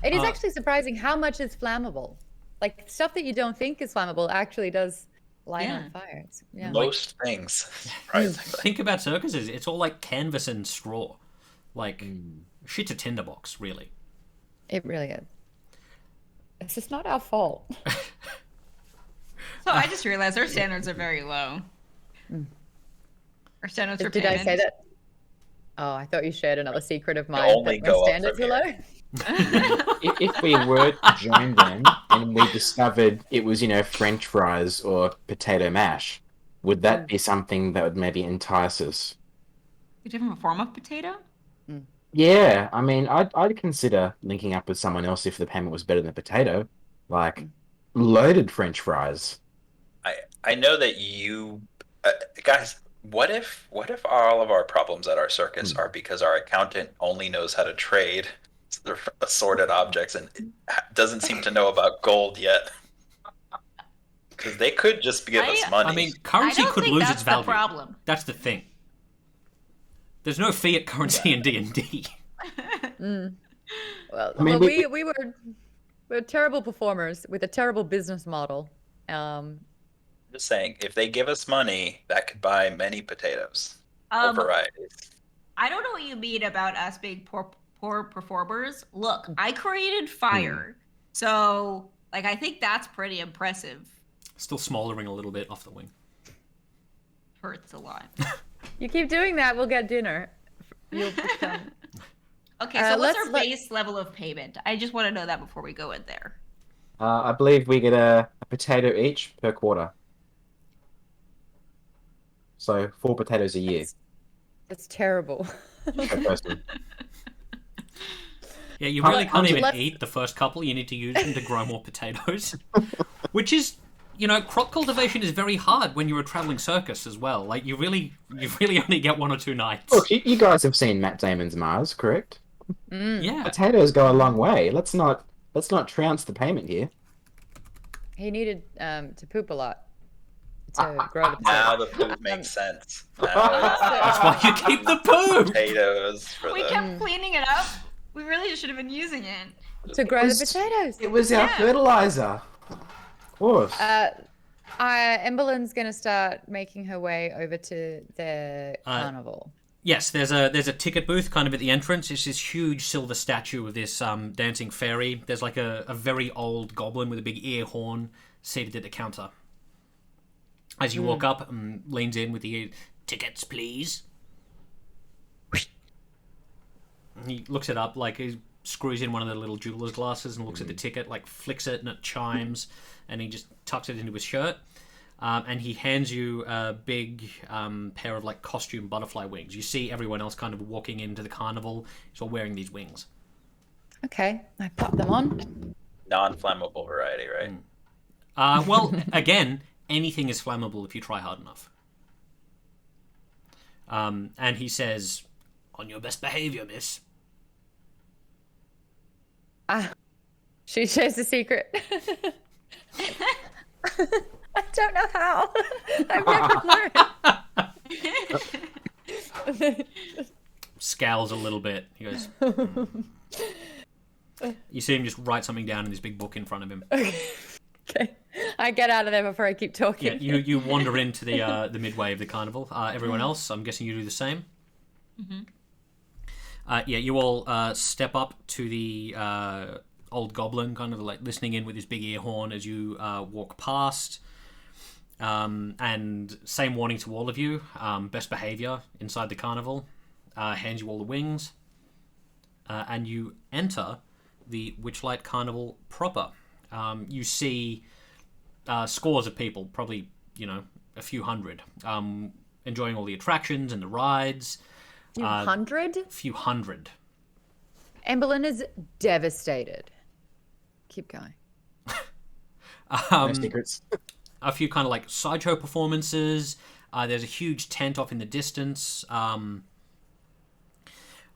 It is actually surprising how much is flammable. Like, stuff that you don't think is flammable actually does light on fire. Yeah. Most things, surprisingly. Think about circuses. It's all like canvas and straw. Like, shit's a tinderbox, really. It really is. It's just not our fault. So I just realized our standards are very low. Our standards for Did I payment. say that? Oh, I thought you shared another secret of mine. only That my go up standards from are low. here. If we were to join them and we discovered it was, French fries or potato mash, would that be something that would maybe entice us? A different form of potato? Yeah, I mean, I'd consider linking up with someone else if the payment was better than potato. Like, loaded French fries. I know that you guys. What if all of our problems at our circus are because our accountant only knows how to trade assorted objects and doesn't seem to know about gold yet? Because they could just give us money. I mean, I currency don't could think lose that's its the value. problem. That's the thing. There's no fiat currency in D&D. Well, I mean, we were terrible performers with a terrible business model. Just saying, if they give us money, that could buy many potatoes or varieties. I don't know what you mean about us being poor performers. Look, I created fire, so like I think that's pretty impressive. Still smoldering a little bit off the wing. Hurts a lot. You keep doing that, we'll get dinner. You'll become... Okay, so what's our let's- base level of payment? I just want to know that before we go in there. I believe we get a potato each per quarter. So 4 potatoes a year That's terrible. per person. Yeah, you really can't even let's- eat the first couple. You need to use them to grow more potatoes. Which is, crop cultivation is very hard when you're a traveling circus as well. Like, you really only get 1 or 2 nights. Look, you guys have seen Matt Damon's Mars, correct? Yeah. Potatoes go a long way. Let's not trounce the payment here. He needed to poop a lot to grow the Now potato. the poop makes sense. Now That's why you keep the poo! potatoes for We the. kept cleaning it up. We really should have been using it. To grow the potatoes. It was our fertilizer. Of course. Emberlyn's gonna start making her way over to the carnival. Yes, there's a ticket booth kind of at the entrance. It's this huge silver statue of this dancing fairy. There's like a very old goblin with a big ear horn seated at the counter. As you walk up, leans in with the ear, tickets, please. And he looks it up, like he screws in one of the little jeweler's glasses and looks at the ticket, like flicks it and it chimes, and he just tucks it into his shirt. And he hands you a big pair of like costume butterfly wings. You see everyone else kind of walking into the carnival. He's all wearing these wings. Okay, I pop them on. Non-flammable variety, right? Well, again, anything is flammable if you try hard enough. And he says, "On your best behavior, miss." She shares the secret. I don't know how. I've never learned. Scowls a little bit. He goes. You see him just write something down in this big book in front of him. Okay, I get out of there before I keep talking. Yeah, you wander into the midway of the carnival. Everyone else, I'm guessing you do the same. Yeah, you all step up to the old goblin, kind of like listening in with his big ear horn as you walk past. And same warning to all of you: best behavior inside the carnival. Hands you all the wings, and you enter the Witchlight Carnival proper. You see scores of people, probably a few hundred, enjoying all the attractions and the rides. Few hundred? Few hundred. Emberlyn is devastated. Keep going. No secrets. A few kind of like sideshow performances. There's a huge tent off in the distance.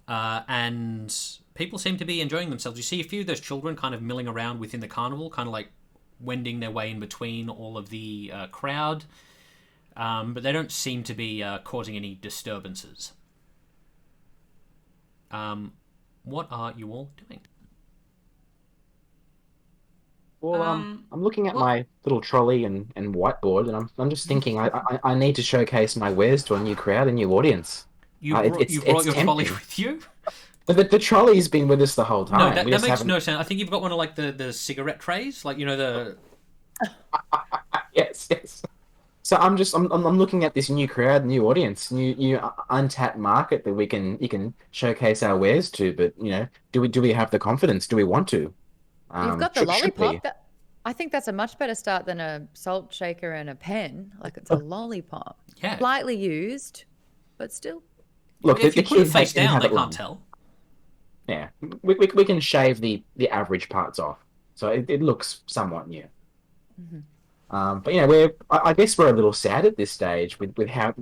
And people seem to be enjoying themselves. You see a few of those children kind of milling around within the carnival, kind of like wending their way in between all of the crowd. But they don't seem to be causing any disturbances. What are you all doing? Well, I'm looking at my little trolley and whiteboard, and I'm just thinking I need to showcase my wares to a new crowd, a new audience. You brought your trolley tempting. with you? But the trolley's been with us the whole time. No, that We just makes haven't- no sense. I think you've got one of like the cigarette trays, like the. Yes. So I'm looking at this new crowd, new audience, new untapped market that you can showcase our wares to. But do we have the confidence? Do we want to? You've got the should we? lollipop. I think that's a much better start than a salt shaker and a pen. Like it's a lollipop. Yeah. Slightly used, but still. Look, If the you put it kids face can down, have they it can't long. tell. Yeah, we can shave the average parts off, so it looks somewhat new. But I guess we're a little sad at this stage with how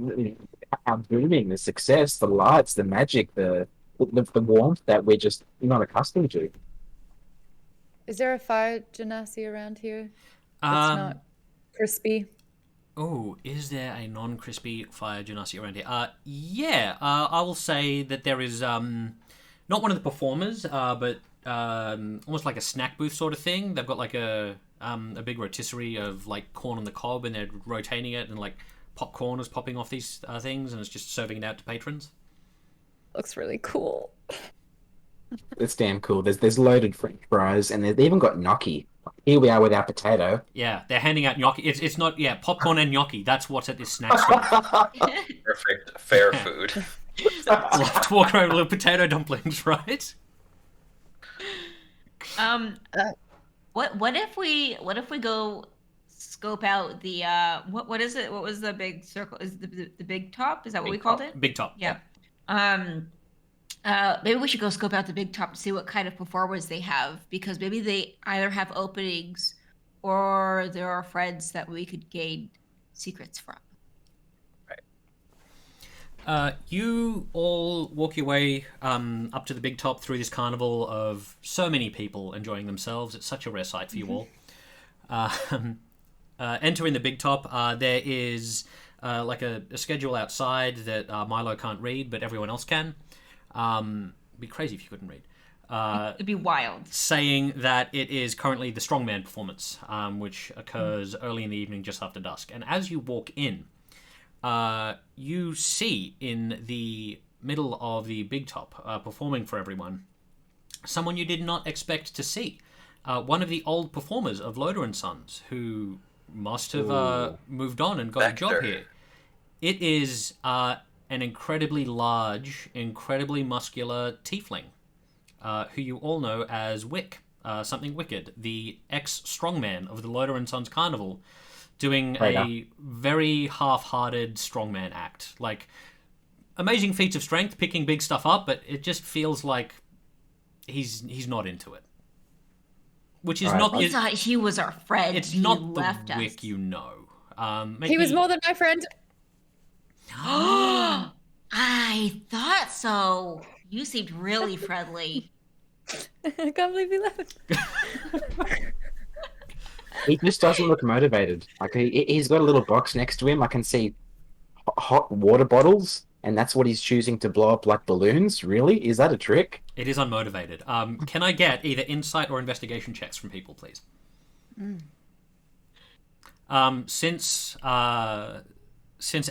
booming the success, the lights, the magic, the warmth that we're just not accustomed to. Is there a fire genasi around here that's Um, not crispy? Oh, is there a non-crispy fire genasi around here? Yeah. I will say that there is not one of the performers, but almost like a snack booth sort of thing. They've got like a big rotisserie of like corn on the cob, and they're rotating it, and like popcorn is popping off these things, and it's just serving it out to patrons. Looks really cool. It's damn cool. There's loaded French fries, and they've even got gnocchi. Here we are with our potato. Yeah, they're handing out gnocchi. It's not popcorn and gnocchi. That's what's at this snack store. Perfect, fair food. We'll have to walk around with little potato dumplings, right? What if we go scope out the what is it? What was the big circle? Is the big top? Is that what we called it? Big top. Yeah. Maybe we should go scope out the big top to see what kind of performers they have, because maybe they either have openings or there are friends that we could gain secrets from. You all walk your way up to the big top through this carnival of so many people enjoying themselves. It's such a rare sight for you all. Entering the big top, there is like a schedule outside that Milo can't read, but everyone else can. It'd be crazy if you couldn't read. It'd be wild. Saying that it is currently the strongman performance, which occurs early in the evening just after dusk. And as you walk in, you see in the middle of the big top, performing for everyone, someone you did not expect to see. One of the old performers of Loader and Sons, who must have moved on and got a job here. It is an incredibly large, incredibly muscular tiefling, who you all know as Wick, something wicked, the ex-strongman of the Loader and Sons Carnival, doing a very half-hearted strongman act. Like, amazing feats of strength, picking big stuff up, but it just feels like he's not into it. Which is not... We thought he was our friend. It's he not left the us. Wick you know. He was more than my friend. I thought so. You seemed really friendly. I can't believe he left. He just doesn't look motivated. Like he's got a little box next to him. I can see hot water bottles, and that's what he's choosing to blow up like balloons. Really? Is that a trick? It is unmotivated. Can I get either insight or investigation checks from people, please? Since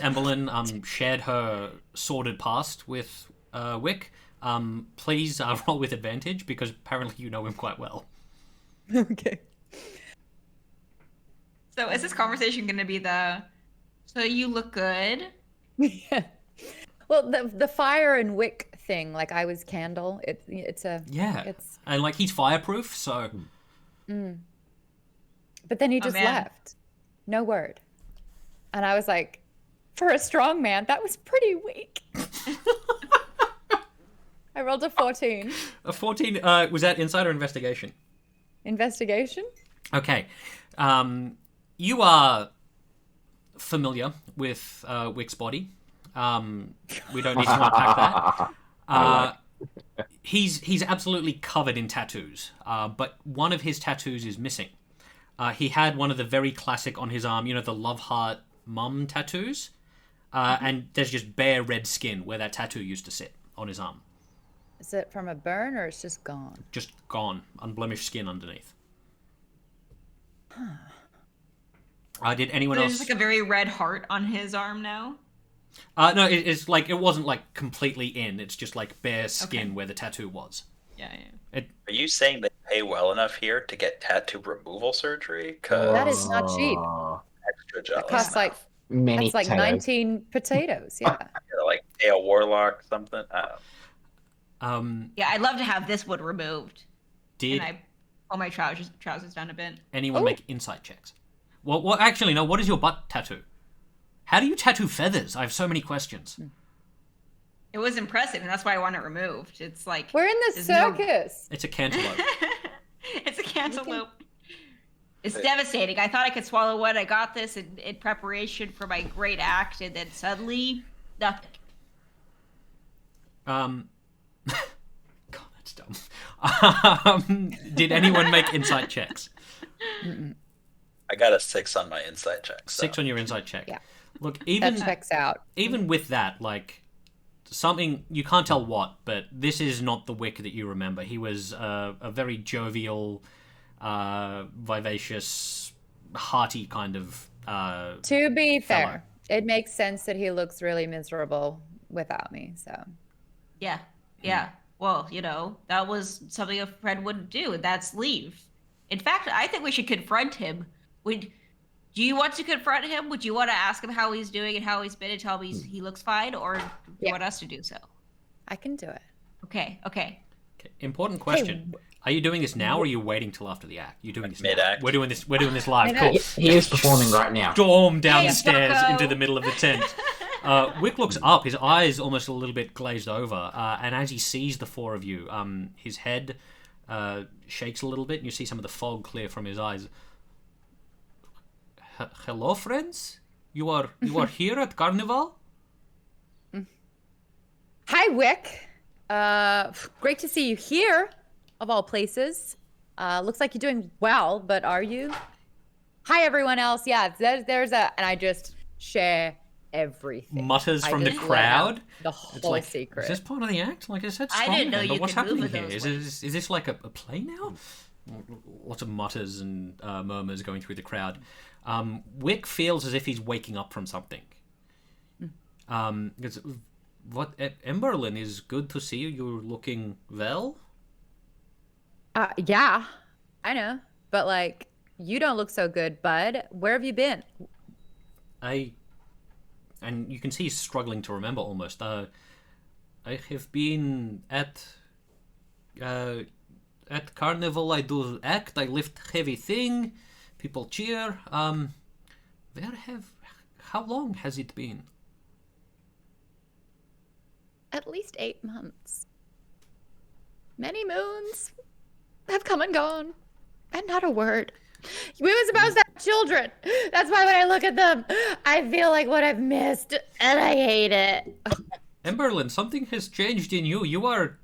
Emberlyn shared her sordid past with Wick, please roll with advantage, because apparently you know him quite well. Okay. So is this conversation going to be so you look good? Yeah. Well, the fire and wick thing, like I was candle. It's and like he's fireproof, so. But then he just left, no word, and I was like, for a strong man, that was pretty weak. I rolled a 14. A 14. Was that insight or investigation? Investigation. Okay. You are familiar with Wick's body. We don't need to unpack that. He's absolutely covered in tattoos, but one of his tattoos is missing. He had one of the very classic on his arm, the love heart mum tattoos, and there's just bare red skin where that tattoo used to sit on his arm. Is it from a burn or it's just gone? Just gone, unblemished skin underneath. Did anyone else? There's like a very red heart on his arm now. No, it's like it wasn't like completely in. It's just like bare skin where the tattoo was. Yeah. Are you saying they pay well enough here to get tattoo removal surgery? That is not cheap. Extra jealous. It costs like Many that's like potatoes. 19 potatoes. Yeah. Like pay a warlock something. Yeah, I'd love to have this one removed. Did And I pull my trousers down a bit. anyone make insight checks? Well, actually, no. What is your butt tattoo? How do you tattoo feathers? I have so many questions. It was impressive, and that's why I want it removed. It's like We're in the there's circus. It's a cantaloupe. It's a cantaloupe. It's devastating. I thought I could swallow one. I got this in preparation for my great act, and then suddenly, nothing. God, that's dumb. Did anyone make insight checks? I got a 6 on my insight check. So. 6 on your insight check. Yeah. Look, even That checks out. even with that, like something you can't tell what, but this is not the Wick that you remember. He was a very jovial, vivacious, hearty kind of. To be fellow. fair, it makes sense that he looks really miserable without me. So Yeah. Well, that was something a friend wouldn't do, and that's leave. In fact, I think we should confront him. Do you want to confront him? Would you want to ask him how he's doing and how he's been and tell me he looks fine, or do you want us to do so? I can do it. Okay. Okay, important question. Are you doing this now, or are you waiting till after the act? You're doing this Mid-act. now. We're doing this live. Mid-act. Cool. He is performing right now. Storm down the Hey, stairs Bucko. into the middle of the tent. Wick looks up, his eyes almost a little bit glazed over, and as he sees the four of you, his head shakes a little bit, and you see some of the fog clear from his eyes. Hello, friends? You are here at Carnival? Hi, Wick. Great to see you here, of all places. Looks like you're doing well, but are you? Hi, everyone else. Yeah, there's and I just share everything. Mutters I from the just let crowd. out the It's whole like, secret. is this part of the act? Like I said, I didn't know but you what's could move happening in here? those Is this like a play now? Lots of mutters and murmurs going through the crowd. Wick feels as if he's waking up from something. Emberlyn, is good to see you. You're looking well. Yeah, I know, but like you don't look so good, bud. Where have you been? And you can see he's struggling to remember almost. I have been at Carnival. I do act. I lift heavy thing. People cheer. How long has it been? At least 8 months. Many moons have come and gone, and not a word. We were supposed to have children. That's why when I look at them, I feel like what I've missed, and I hate it. Emberlyn, something has changed in you. You are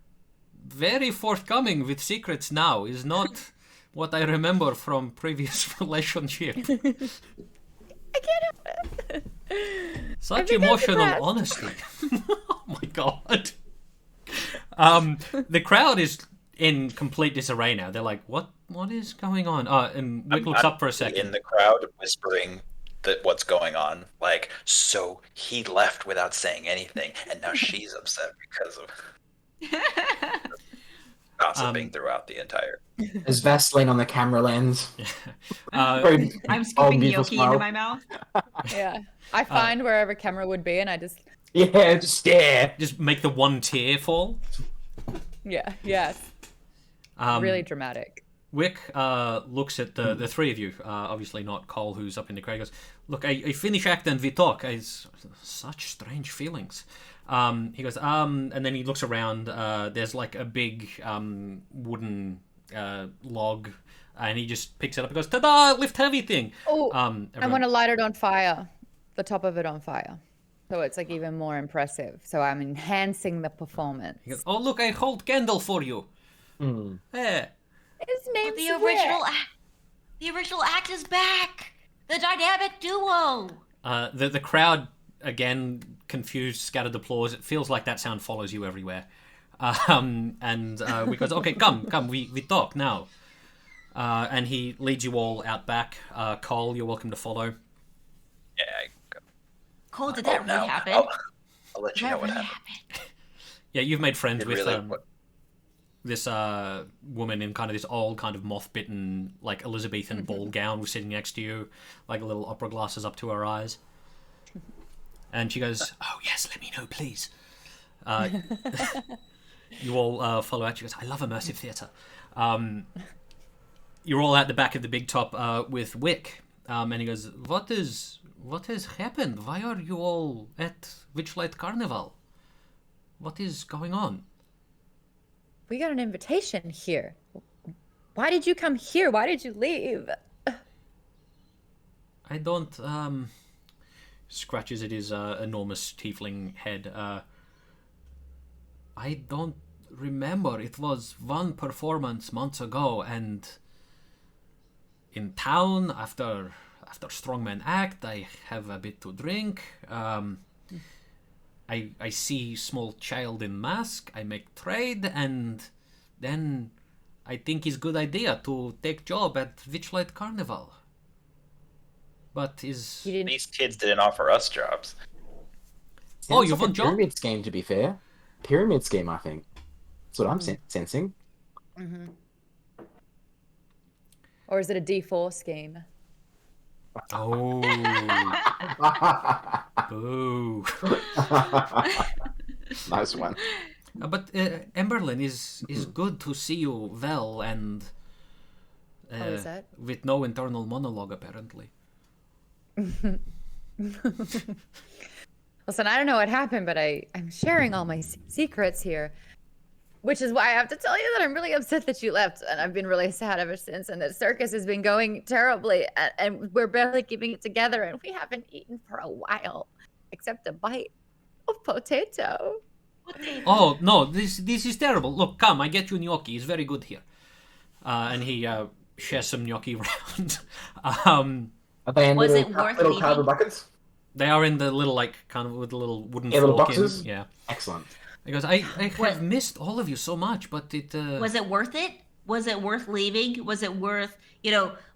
very forthcoming with secrets now. Is not what I remember from previous relationship. I can't help it. Such become emotional depressed. honesty. Oh my god. The crowd is in complete disarray now. They're like, what is going on? And Wick looks up for a second. In the crowd, whispering that what's going on. Like, so he left without saying anything, and now she's upset because of gossiping throughout the entire. There's Vaseline on the camera lens. I'm scooping beautiful gnocchi smile. into my mouth. Yeah, I find wherever camera would be, and I just Yeah, just stare. Just make the one tear fall. yes, really dramatic. Wick looks at the three of you, obviously not Cole, who's up in the crowd. Goes, look, I finish act and we talk. It's such strange feelings. He goes, and then he looks around. There's like a big wooden log, and he just picks it up and goes, ta-da, lift heavy thing. Oh, I everyone- want to light it on fire, the top of it on fire, so it's like even more impressive. So I'm enhancing the performance. He goes, oh, look, I hold candle for you. Yeah. His name's The original act is back. The dynamic duo. The crowd, again, confused, scattered applause. It feels like that sound follows you everywhere. And we goes, okay, come, we talk now. And he leads you all out back. Cole, you're welcome to follow. Yeah, Cole, did that really happen? I'll let you know what happened. Yeah, you've made friends It with really- this woman in kind of this old, kind of moth-bitten, like Elizabethan ball gown, was sitting next to you, like little opera glasses up to her eyes. And she goes, oh, yes, let me know, please. You all follow out. She goes, I love immersive theatre. You're all at the back of the big top with Wick. And he goes, what has happened? Why are you all at Witchlight Carnival? What is going on? We got an invitation here. Why did you come here? Why did you leave? I don't. Scratches at his enormous tiefling head. I don't remember. It was one performance months ago, and in town after strongman act, I have a bit to drink. I see small child in mask. I make trade, and then I think it's good idea to take job at Witchlight Carnival. But These kids didn't offer us jobs. Oh, Sounds you like want a job? pyramid scheme, to be fair. Pyramid scheme, I think. That's what I'm sensing. Or is it a D4 scheme? Oh, boo. Nice one. But Emberlyn, is good to see you well and is that? with no internal monologue apparently. Listen, I don't know what happened, but I'm sharing all my secrets here. Which is why I have to tell you that I'm really upset that you left, and I've been really sad ever since, and the circus has been going terribly, and we're barely keeping it together, and we haven't eaten for a while, except a bite of potato. Oh no, this is terrible. Look, come, I get you gnocchi. It's very good here. And he shares some gnocchi around. Are they in Was little, it worth little leaving? cardboard buckets? They are in the little kind of with the little wooden Yeah, little fork boxes? in. Yeah. Excellent. Because I What? have missed all of you so much, but it Was it worth it? Was it worth leaving? Was it worth,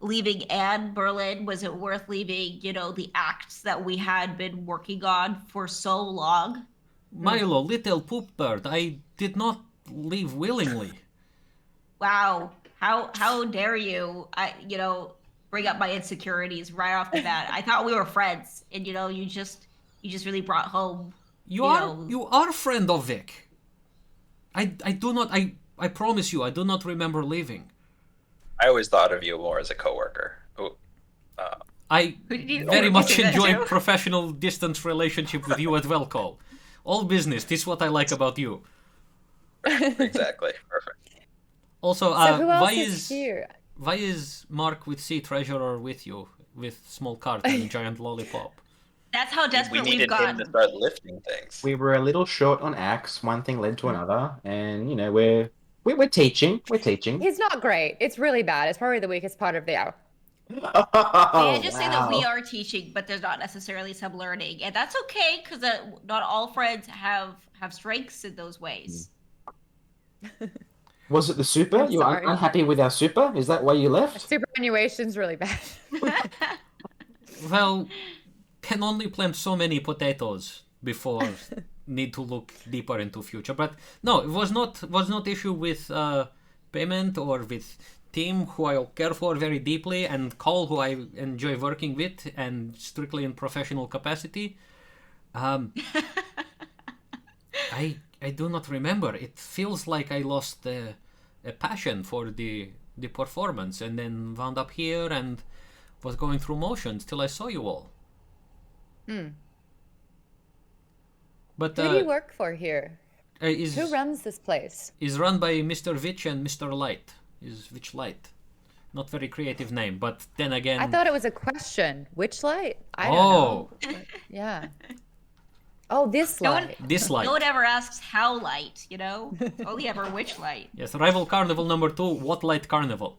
leaving Anne Berlin? Was it worth leaving, the acts that we had been working on for so long? Milo, little poop bird, I did not leave willingly. Wow. How dare you, bring up my insecurities right off the bat. I thought we were friends, and, you just really brought home. You are a friend of Vic. I do not. I promise you, I do not remember leaving. I always thought of you more as a coworker. I Who did you- very did much you say that enjoy too? professional distance relationship with you as well, Cole. All business. This is what I like about you. Exactly. Perfect. Also, So who else why is here? why is Mark with C Treasurer with you with small cart and giant lollipop? That's how We desperate we've needed him gotten. to start lifting things. We were a little short on acts. One thing led to another, and we're teaching. We're teaching. He's not great. It's really bad. It's probably the weakest part of the hour. May I just say that we wow. are teaching, but there's not necessarily some learning, and that's okay because not all friends have strengths in those ways. Was it the super? I'm You were sorry. unhappy with our super? Is that why you left? Superannuation's really bad. Well, can only plant so many potatoes before need to look deeper into future. But no, it was not issue with payment or with Tim, who I care for very deeply, and Cole, who I enjoy working with, and strictly in professional capacity. I do not remember. It feels like I lost a passion for the performance, and then wound up here and was going through motions till I saw you all. But Who do you work for here? Who runs this place? is run by Mr. Witch and Mr. Light. Is Witchlight. Not very creative name, but then again... I thought it was a question. Which light? I don't Oh, know. Yeah. Oh, this No one- light. this light. No one ever asks how light, only ever which light. Yes, Rival Carnival number 2, What Light Carnival.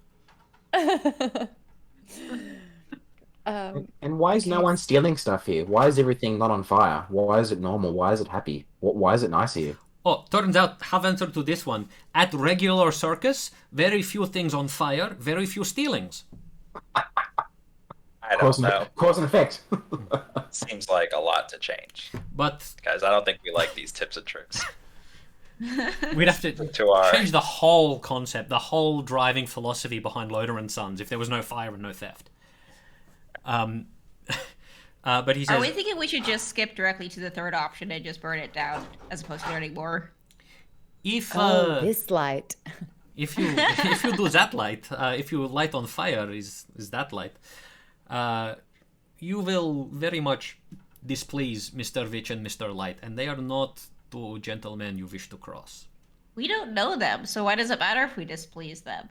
And why is no one stealing stuff here? Why is everything not on fire? Why is it normal? Why is it happy? Why is it nice here? Oh, turns out, have answer to this one. At regular circus, very few things on fire, very few stealings. I don't know. Cause and effect. Seems like a lot to change. But Guys, I don't think we like these tips and tricks. we'd have to To our change the whole concept, the whole driving philosophy behind Loader and Sons if there was no fire and no theft. But he Are says, we thinking we should just skip directly to the third option and just burn it down as opposed to learning more? if This light. if you do that light, if you light on fire is that light, you will very much displease Mr. Witch and Mr. Light, and they are not two gentlemen you wish to cross. We don't know them, so why does it matter if we displease them?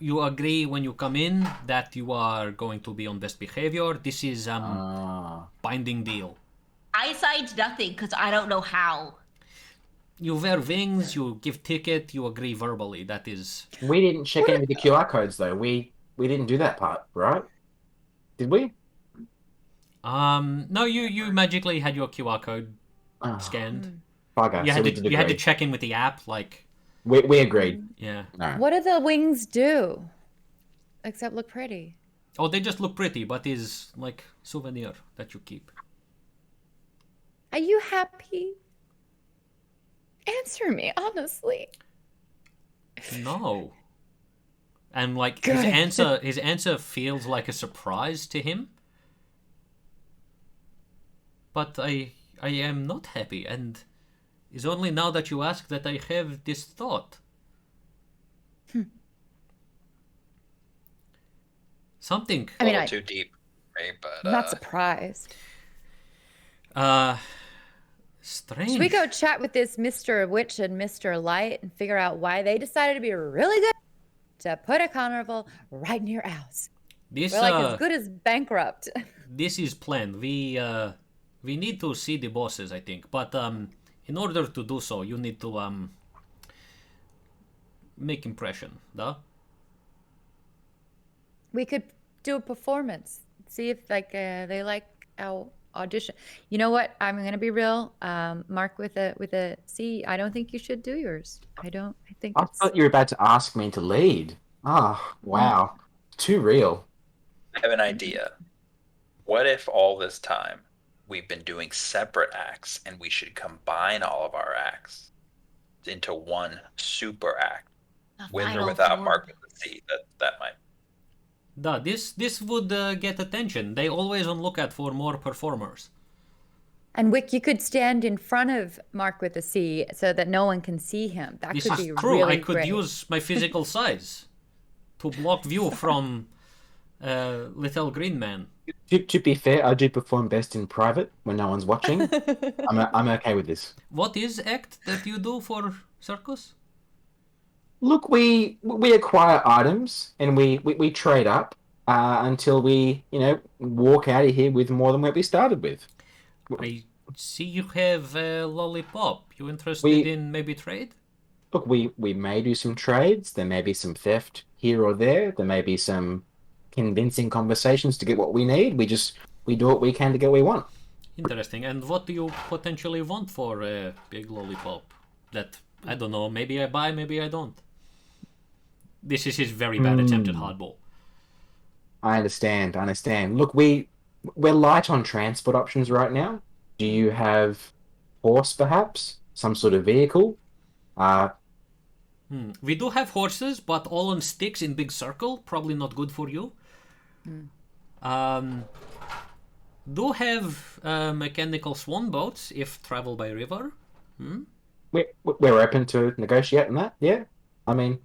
you agree when you come in that you are going to be on best behavior. This is binding deal. I signed nothing because I don't know how. You wear wings, you give ticket, you agree verbally. That is... We didn't check any of the QR codes though. We didn't do that part, right? Did we? No, you magically had your QR code Oh, scanned. bugger. You So we did had to agree. check in with the app, like... We agreed. Yeah. No. What do the wings do? Except look pretty. Oh, they just look pretty, but is like souvenir that you keep. Are you happy? Answer me, honestly. No. And like Good. his answer feels like a surprise to him. But I am not happy, and it's only now that you ask that I have this thought. Something. I mean, a little too deep, right? But I'm not surprised. Strange. Should we go chat with this Mr. Witch and Mr. Light and figure out why they decided to be really good to put a carnival right near ours? This We're like as good as bankrupt. this is planned. We need to see the bosses, I think. But in order to do so, you need to make impression, duh? We could do a performance. See if they like our audition. You know what? I'm gonna be real. Mark with a C. I don't think you should do yours. I think I it's thought you were about to ask me to lead. Oh, wow. Too real. I have an idea. What if all this time we've been doing separate acts and we should combine all of our acts into one super act, with or without Mark with the C? That might. Duh, this would get attention. They always on lookout for more performers. And Wick, you could stand in front of Mark with a C so that no one can see him. That This could is be true. really I could great. use my physical size to block view from little green man. To be fair, I do perform best in private when no one's watching. I'm okay with this. What is act that you do for circus? Look, we acquire items and we trade up until we, walk out of here with more than what we started with. I see you have a lollipop. You interested in maybe trade? Look, we may do some trades. There may be some theft here or there. There may be some convincing conversations to get what we need. We do what we can to get what we want. Interesting. And what do you potentially want for a big lollipop? That, I don't know, maybe I buy, maybe I don't. This is his very bad attempt at hardball. I understand. Look, we're light on transport options right now. Do you have horse, perhaps? Some sort of vehicle? We do have horses, but all on sticks in big circle. Probably not good for you. Do have mechanical swan boats if travel by river. We're open to negotiating that. Yeah, I mean,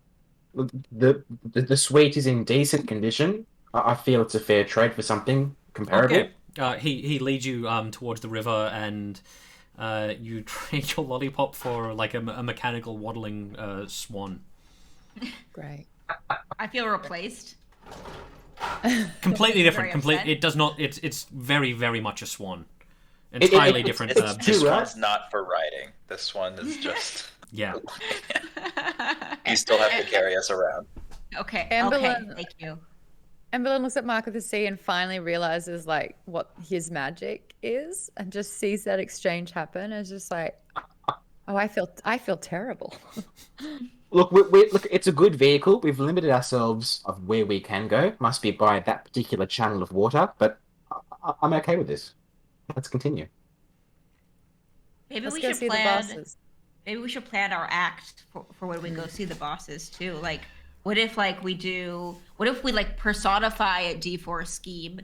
the suite is in decent condition. I feel it's a fair trade for something comparable. Okay. He leads you towards the river, and you trade your lollipop for like a mechanical waddling swan. Great. I feel replaced. Completely different. It does not. It's very, very much a swan. Entirely different. This one's not for riding. This one is just. Yeah. You still have to carry us around. Okay. Amberlyn- Okay. Thank you. Emberlyn looks at Mark with a C and finally realizes like what his magic is, and just sees that exchange happen. And is just like, oh, I feel terrible. Look, look, it's a good vehicle. We've limited ourselves of where we can go. Must be by that particular channel of water, but I'm okay with this. Let's continue. Maybe Let's we go should see the plan. bosses. Maybe we should plan our act for when we go see the bosses too. Like, what if we like personify a D4 scheme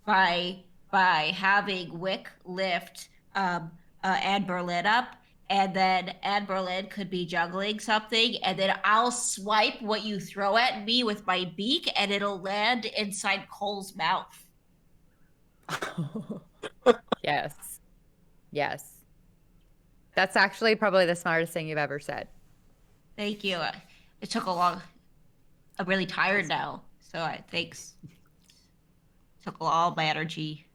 by having Wick lift Anne Berlin up, and then Anne Berlin could be juggling something, and then I'll swipe what you throw at me with my beak, and it'll land inside Cole's mouth. Yes. Yes. That's actually probably the smartest thing you've ever said. Thank you. It took a long. I'm really tired now. So thanks. Took all my energy.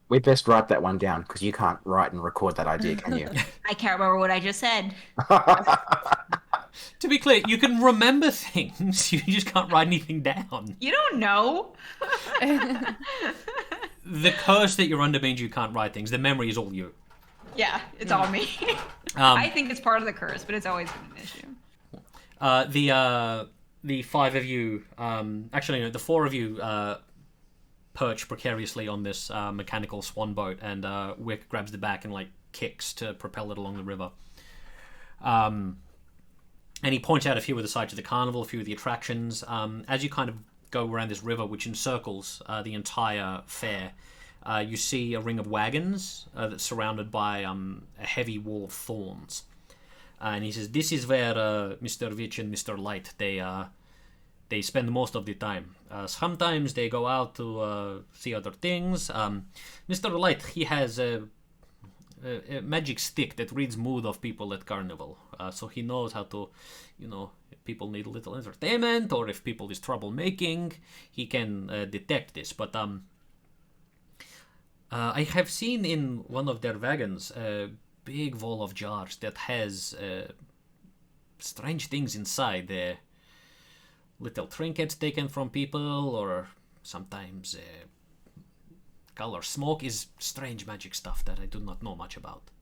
We best write that one down because you can't write and record that idea, can you? I can't remember what I just said. To be clear, you can remember things. You just can't write anything down. You don't know. The curse that you're under means you can't write things. The memory is all you. Yeah, it's all me. I think it's part of the curse, but it's always been an issue. The five of you, actually, no, the four of you perch precariously on this mechanical swan boat, and Wick grabs the back and like kicks to propel it along the river. And he points out a few of the sites of the carnival, a few of the attractions. As you kind of go around this river, which encircles the entire fair, you see a ring of wagons that's surrounded by a heavy wall of thorns. And he says, "This is where Mr. Witch and Mr. Light they spend most of the time. Sometimes they go out to see other things. Mr. Light, he has a magic stick that reads mood of people at carnival, so he knows how to, if people need a little entertainment or if people is troublemaking, he can detect this. But I have seen in one of their wagons a big wall of jars that has strange things inside. Little trinkets taken from people, or sometimes color smoke, is strange magic stuff that I do not know much about."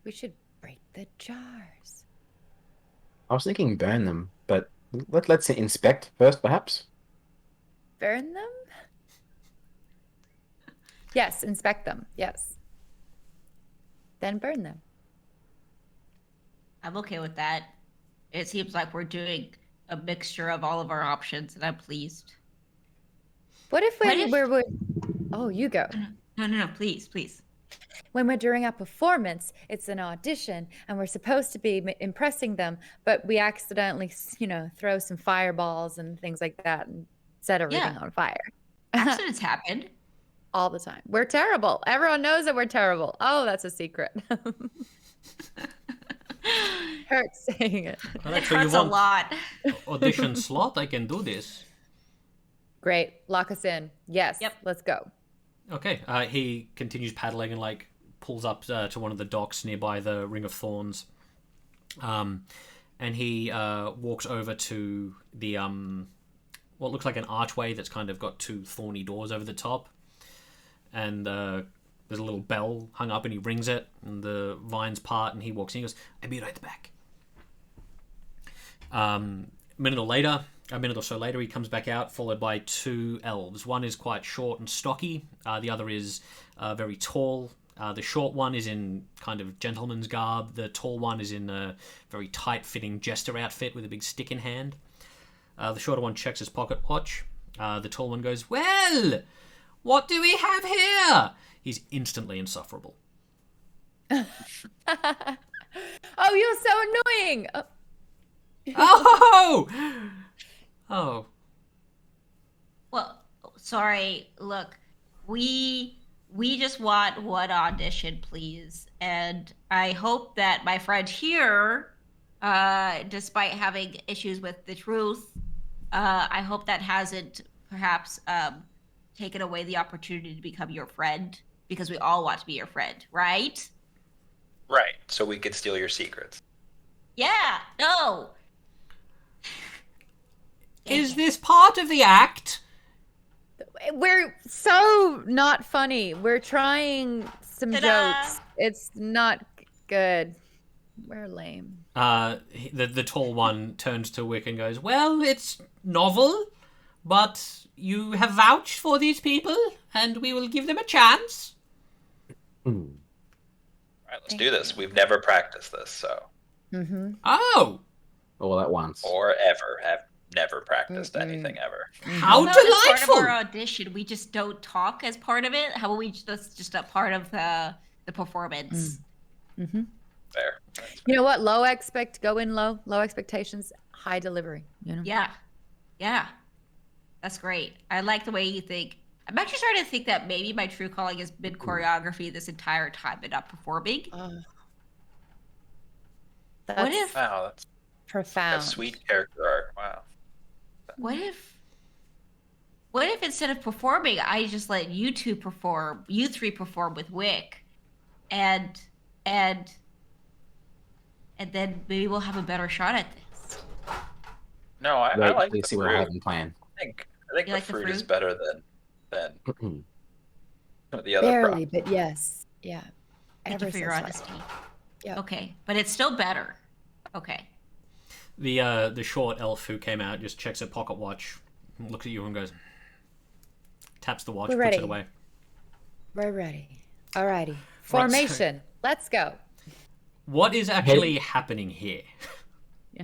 We should break the jars. I was thinking burn them, but let's inspect first, perhaps. Burn them? Yes, inspect them. Yes. Then burn them. I'm okay with that. It seems like we're doing a mixture of all of our options, and I'm pleased. What if we're Oh, you go. No, please. When we're doing a performance, it's an audition, and we're supposed to be impressing them, but we accidentally, throw some fireballs and things like that and set everything on fire. Accidents happen. All the time. We're terrible. Everyone knows that we're terrible. Oh, that's a secret. Hurts saying it. Well, It hurts a lot. Audition slot, I can do this. Great. Lock us in. Yes. Yep. Let's go. Okay. He continues paddling and pulls up to one of the docks nearby the Ring of Thorns. And he walks over to the what looks like an archway that's kind of got two thorny doors over the top. And there's a little bell hung up, and he rings it, and the vines part, and he walks in. He goes, "I'll be right back." A minute or so later, he comes back out, followed by two elves. One is quite short and stocky. The other is very tall. The short one is in kind of gentleman's garb. The tall one is in a very tight-fitting jester outfit with a big stick in hand. The shorter one checks his pocket watch. The tall one goes, "Well, what do we have here?" He's instantly insufferable. Oh, you're so annoying. Oh. Well, sorry. Look, we just want one audition, please. And I hope that my friend here, despite having issues with the truth, I hope that hasn't perhaps taken away the opportunity to become your friend, because we all want to be your friend, right? Right. So we could steal your secrets. Yeah. No. Is this part of the act? We're so not funny. We're trying some jokes. It's not good. We're lame. The tall one turns to Wick and goes, "Well, it's novel, but you have vouched for these people, and we will give them a chance." All right, let's do this. We've never practiced this, so. Mm-hmm. Oh! All at once. Or ever have never practiced anything ever. How As delightful! part of our audition, we just don't talk as part of it. How about that's just a part of the performance? Mm-hmm. Fair. You know what? Low expectations, high delivery. Yeah. That's great. I like the way you think. I'm actually starting to think that maybe my true calling has been choreography this entire time and not performing. Wow, profound. A sweet character arc. Wow. What if instead of performing, I just let you three perform with Wick, and and then maybe we'll have a better shot at this. No, I Wait, like please the see what I fruit. have in plan. I think You the like the fruit is fruit? better than the other Barely, crop. but yes. Yeah. Thank you Ever for so your slightly. honesty. Yeah. Okay, but it's still better. Okay. The short elf who came out just checks her pocket watch, looks at you and goes, taps the watch, We're puts ready. it away. We're ready. Alrighty. Formation. Let's go. What is actually happening here?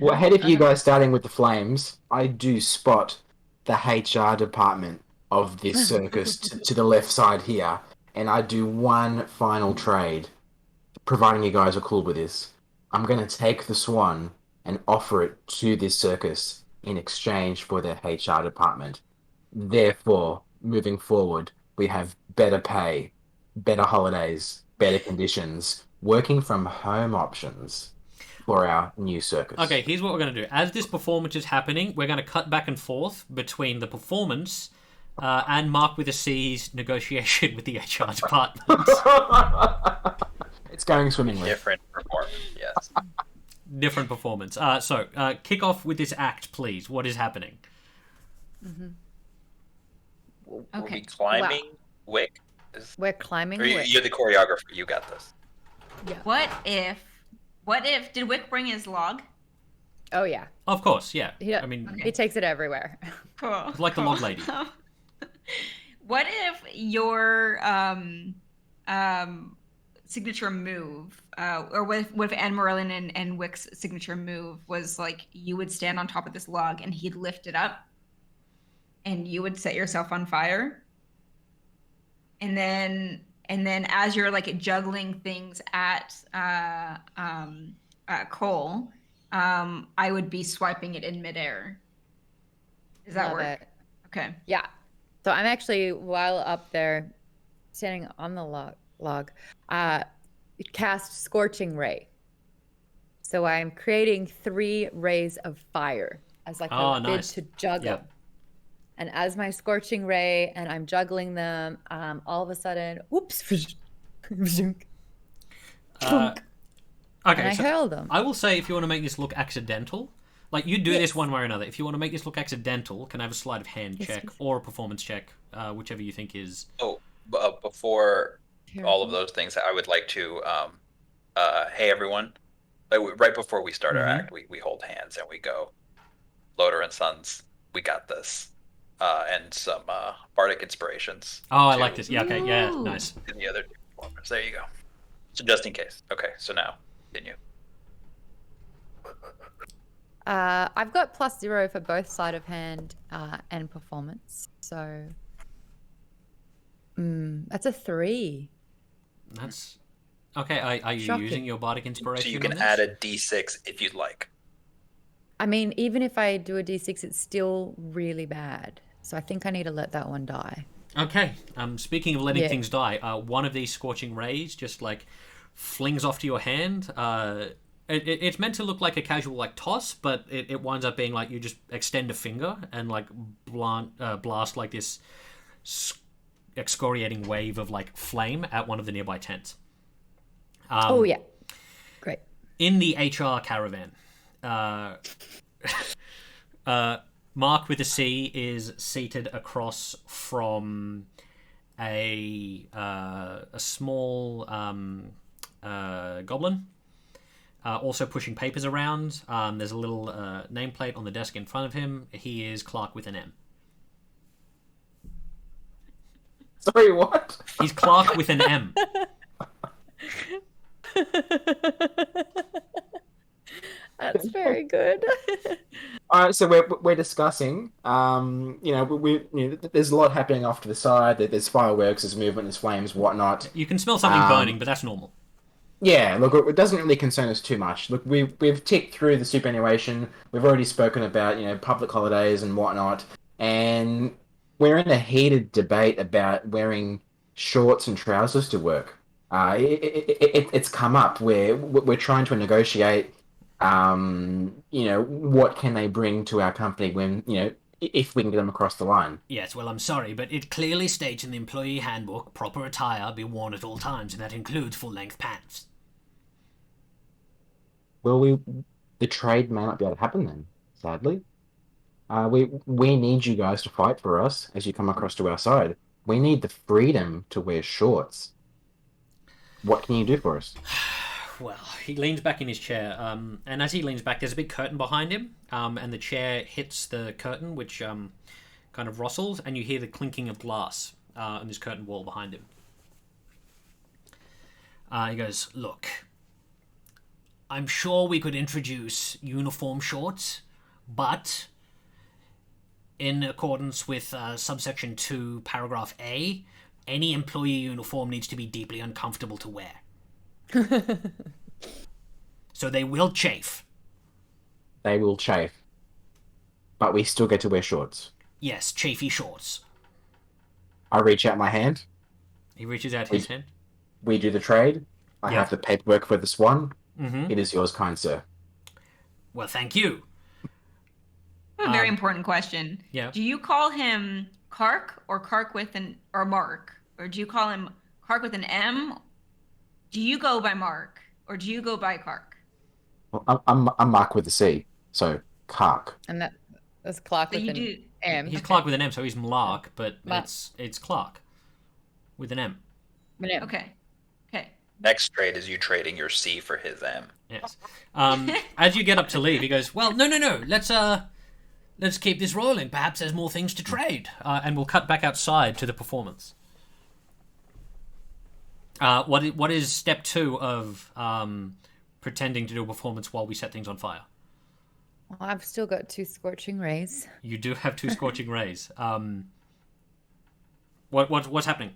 Well, ahead of you guys starting with the flames, I do spot the HR department of this circus to the left side here, and I do one final trade, providing you guys are cool with this. I'm going to take the swan and offer it to this circus in exchange for their HR department. Therefore, moving forward, we have better pay, better holidays, better conditions, working from home options for our new circus. Okay, here's what we're going to do. As this performance is happening, we're going to cut back and forth between the performance and Mark with a C's negotiation with the HR department. It's going swimmingly. Different performance, yes. Different performance. So, kick off with this act, please. What is happening? Are Okay. we climbing Wick? We're climbing. Or Wick. you're the choreographer. You got this. Yeah. What if did Wick bring his log? Oh yeah. Of course, yeah. Yeah. I mean, He takes it everywhere. Cool. like the log lady. What if your signature move, or what if Anne Merlin and Wick's signature move was like you would stand on top of this log and he'd lift it up, and you would set yourself on fire, and then as you're like juggling things at Cole, I would be swiping it in midair. Does that Love work? it. Okay. Yeah. So I'm actually, while up there, standing on the log, cast Scorching Ray. So I'm creating 3 rays of fire as like a bid nice. to juggle. Yep. And as my Scorching Ray and I'm juggling them, all of a sudden, whoops, Okay, and I so hurl them. I will say if you want to make this look accidental, like you do this one way or another. If you want to make this look accidental, can I have a sleight of hand Yes, check please. or a performance check, whichever you think is. Oh, before all of those things, I would like to, hey everyone, right before we start our act, we hold hands and we go, Loader and Sons, we got this, and some bardic inspirations. Oh, I like this. Yeah, okay, yeah, Ooh. nice. In the other two performers. There you go. So just in case. Okay, so now continue. I've got +0 for both sleight of hand and performance. So that's a 3. That's okay. Are you Shocking. using your bardic inspiration? So you on can this? add a d6 if you'd like. I mean, even if I do a d6, it's still really bad. So I think I need to let that one die. Okay. Speaking of letting Yeah. things die, one of these scorching rays just like flings off to your hand. It's meant to look like a casual like toss, but it winds up being like you just extend a finger and like blast like this excoriating wave of like flame at one of the nearby tents. Oh yeah, great. In the HR caravan, Mark with a C is seated across from a small goblin, also pushing papers around. There's a little nameplate on the desk in front of him. He is Clark with an M. Sorry, what? He's Clark with an M. That's very good. All right, so we're discussing. There's a lot happening off to the side. There's fireworks, there's movement, there's flames, whatnot. You can smell something burning, but that's normal. Yeah, look, it doesn't really concern us too much. Look, we've ticked through the superannuation. We've already spoken about public holidays and whatnot, and we're in a heated debate about wearing shorts and trousers to work. It's come up where we're trying to negotiate what can they bring to our company when, if we can get them across the line. Yes, well, I'm sorry, but it clearly states in the employee handbook proper attire be worn at all times, and that includes full-length pants. Well, the trade may not be able to happen then, sadly. We need you guys to fight for us as you come across to our side. We need the freedom to wear shorts. What can you do for us? Well, he leans back in his chair, and as he leans back, there's a big curtain behind him, and the chair hits the curtain, which kind of rustles, and you hear the clinking of glass on this curtain wall behind him. He goes, "Look, I'm sure we could introduce uniform shorts, but in accordance with subsection 2, paragraph A, any employee uniform needs to be deeply uncomfortable to wear. So they will chafe. They will chafe, but we still get to wear shorts." Yes, chafy shorts." I reach out my hand. He reaches out his hand. We do the trade. I Yeah. have the paperwork for this one. Mm-hmm. It is yours, kind sir. Well, thank you. A very important question. Yeah. Do you call him Kark or Kark with or Mark? Or do you call him Kark with an M? Do you go by Mark or do you go by Kark? Well, I'm Mark with a C, so Kark. And that's Clark So with you an do. M. He's Clark with an M, so he's Mlark, but Mark. it's Clark with an M. Okay. Okay. Next trade is you trading your C for his M. Yes. As you get up to leave, he goes, "Well, no. Let's keep this rolling. Perhaps there's more things to trade." And we'll cut back outside to the performance. What is step 2 of pretending to do a performance while we set things on fire? Well, I've still got 2 scorching rays. You do have 2 scorching rays. What's happening?